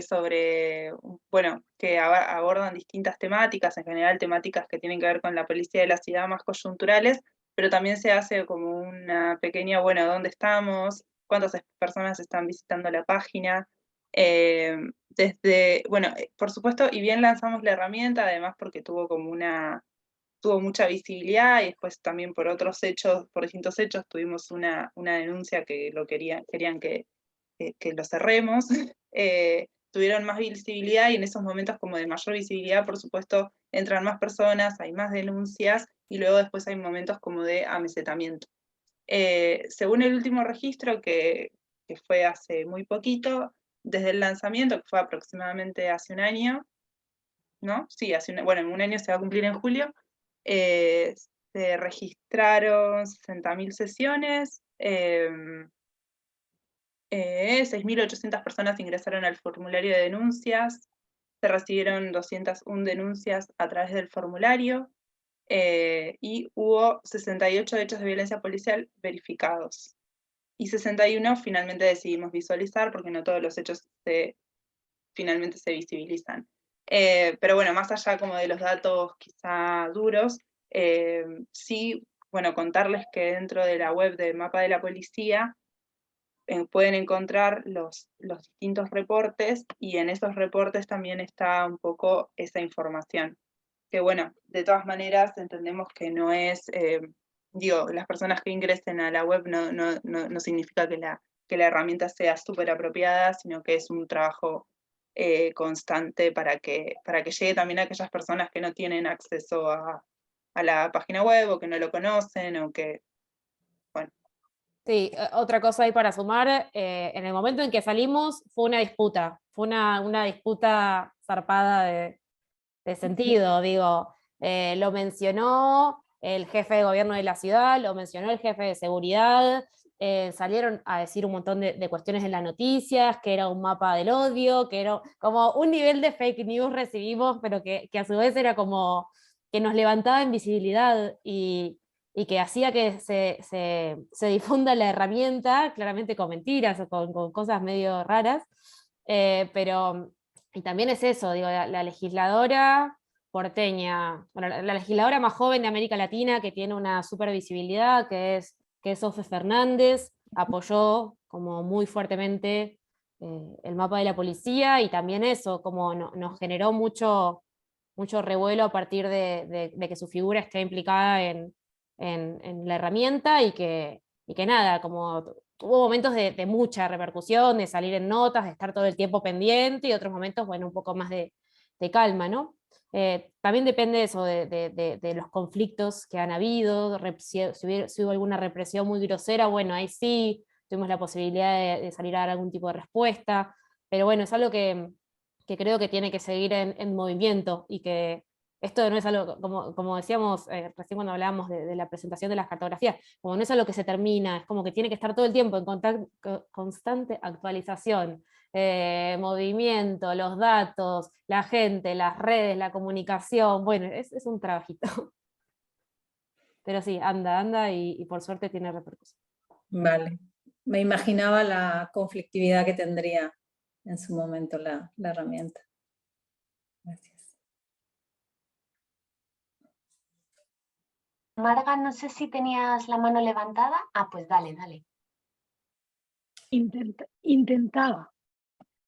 sobre, bueno, que abordan distintas temáticas, en general temáticas que tienen que ver con la policía de la ciudad, más coyunturales, pero también se hace como una pequeña, bueno, ¿dónde estamos? ¿Cuántas personas están visitando la página? Bueno, por supuesto, y bien lanzamos la herramienta, además porque tuvo mucha visibilidad, y después también por otros hechos, por distintos hechos, tuvimos una denuncia que querían que lo cerremos. Tuvieron más visibilidad, y en esos momentos como de mayor visibilidad, por supuesto, entran más personas, hay más denuncias, y luego después hay momentos como de amesetamiento. Según el último registro, que fue hace muy poquito, desde el lanzamiento, que fue aproximadamente hace un año, ¿no? Sí, bueno, un año se va a cumplir en julio, se registraron 60.000 sesiones, 6.800 personas ingresaron al formulario de denuncias, se recibieron 201 denuncias a través del formulario, y hubo 68 hechos de violencia policial verificados. Y 61 finalmente decidimos visualizar, porque no todos los hechos finalmente se visibilizan. Pero bueno, más allá como de los datos quizá duros, sí, bueno, contarles que dentro de la web del mapa de la policía pueden encontrar los distintos reportes, y en esos reportes también está un poco esa información. Que bueno, de todas maneras entendemos que no es, las personas que ingresen a la web no significa que la herramienta sea súper apropiada, sino que es un trabajo constante para que llegue también a aquellas personas que no tienen acceso a la página web, o que no lo conocen, o que, bueno. Sí, otra cosa ahí para sumar, en el momento en que salimos fue una disputa, fue una disputa zarpada de sentido, digo, lo mencionó el jefe de gobierno de la ciudad, lo mencionó el jefe de seguridad, salieron a decir un montón de cuestiones en las noticias, que era un mapa del odio, que era como un nivel de fake news recibimos, pero que a su vez era como que nos levantaba en visibilidad y que hacía que se difunda la herramienta, claramente con mentiras o con cosas medio raras, pero, y también es eso, digo, la legisladora porteña, bueno, la legisladora más joven de América Latina, que tiene una super visibilidad, que es Ofe Fernández, apoyó como muy fuertemente el mapa de la policía, y también eso, como nos generó mucho revuelo a partir de que su figura esté implicada en la herramienta, y que nada, como hubo momentos de mucha repercusión, de salir en notas, de estar todo el tiempo pendiente, y otros momentos, bueno, un poco más de calma, ¿no? También depende eso de los conflictos que han habido, si hubo alguna represión muy grosera, bueno, ahí sí tuvimos la posibilidad de salir a dar algún tipo de respuesta, pero bueno, es algo que creo que tiene que seguir en movimiento, y que esto no es algo, como decíamos recién cuando hablábamos de la presentación de las cartografías, como no es algo que se termina, es como que tiene que estar todo el tiempo en constante actualización, movimiento, los datos, la gente, las redes, la comunicación, bueno, es un trabajito. Pero sí, anda y por suerte tiene repercusión. Vale, me imaginaba la conflictividad que tendría en su momento la herramienta. Gracias. Marga, no sé si tenías la mano levantada. Ah, pues dale. Intentaba.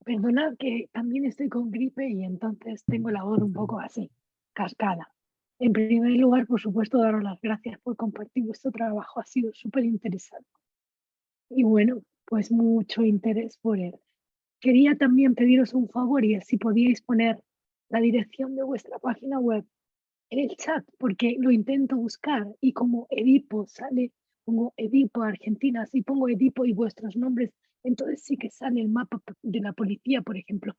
Perdonad que también estoy con gripe y entonces tengo la voz un poco así, cascada. En primer lugar, por supuesto, daros las gracias por compartir vuestro trabajo. Ha sido súper interesante. Y bueno, pues mucho interés por él. Quería también pediros un favor, y si podíais poner la dirección de vuestra página web en el chat, porque lo intento buscar y como Edipo sale, pongo Edipo Argentina, si pongo Edipo y vuestros nombres, entonces sí que sale el mapa de la policía, por ejemplo,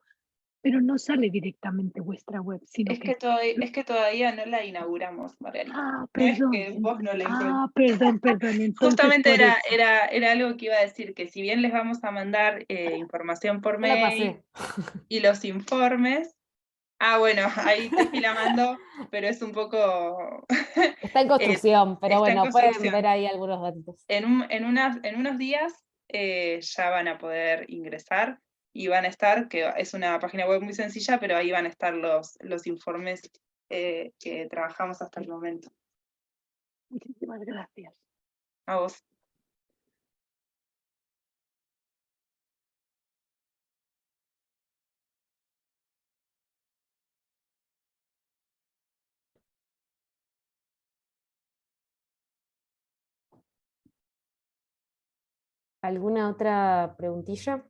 pero no sale directamente vuestra web, sino Es que todavía no la inauguramos, Margarita. Ah, No es perdón. que vos no la encuentres. Perdón. Entonces, Justamente por eso. era algo que iba a decir, que si bien les vamos a mandar información por Ya la mail pasé. y los informes, bueno, ahí te la mando, pero es un poco... Está en construcción, pero está en bueno, pueden construcción. ver ahí algunos datos. En unos días ya van a poder ingresar y van a estar, que es una página web muy sencilla, pero ahí van a estar los informes que trabajamos hasta el momento. Muchísimas gracias. A vos. ¿Alguna otra preguntilla?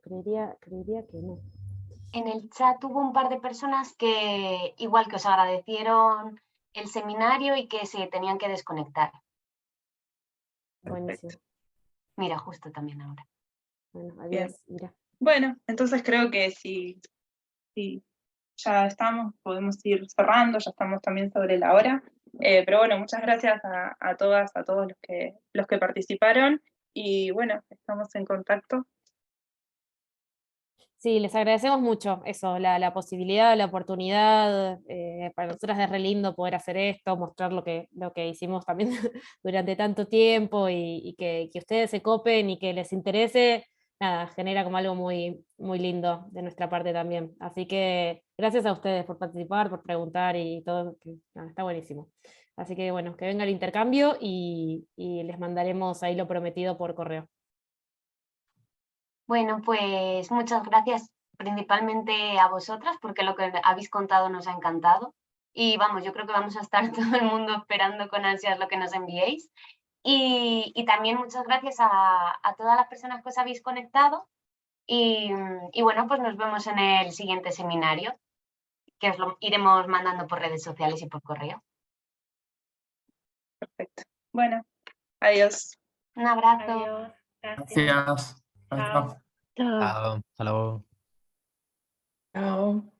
Creería que no. En el chat hubo un par de personas que igual que os agradecieron el seminario y que se tenían que desconectar. Buenísimo. Mira, justo también ahora. Bueno, adiós, Ira. Bueno, entonces creo que si ya estamos, podemos ir cerrando, ya estamos también sobre la hora. Pero bueno, muchas gracias a todas, a todos los que participaron, y bueno, estamos en contacto. Sí, les agradecemos mucho eso, la posibilidad, la oportunidad. Para nosotras es re lindo poder hacer esto, mostrar lo que hicimos también durante tanto tiempo, y que ustedes se copen y que les interese, nada, genera como algo muy, muy lindo de nuestra parte también. Así que gracias a ustedes por participar, por preguntar y todo, que, nada, está buenísimo. Así que bueno, que venga el intercambio y les mandaremos ahí lo prometido por correo. Bueno, pues muchas gracias principalmente a vosotras, porque lo que habéis contado nos ha encantado. Y vamos, yo creo que vamos a estar todo el mundo esperando con ansias lo que nos enviéis. Y también muchas gracias a todas las personas que os habéis conectado. Y bueno, pues nos vemos en el siguiente seminario, que os lo iremos mandando por redes sociales y por correo. Perfecto. Bueno, adiós. Un abrazo. Adiós. Gracias. Chao. Chao. Hasta luego. Chao.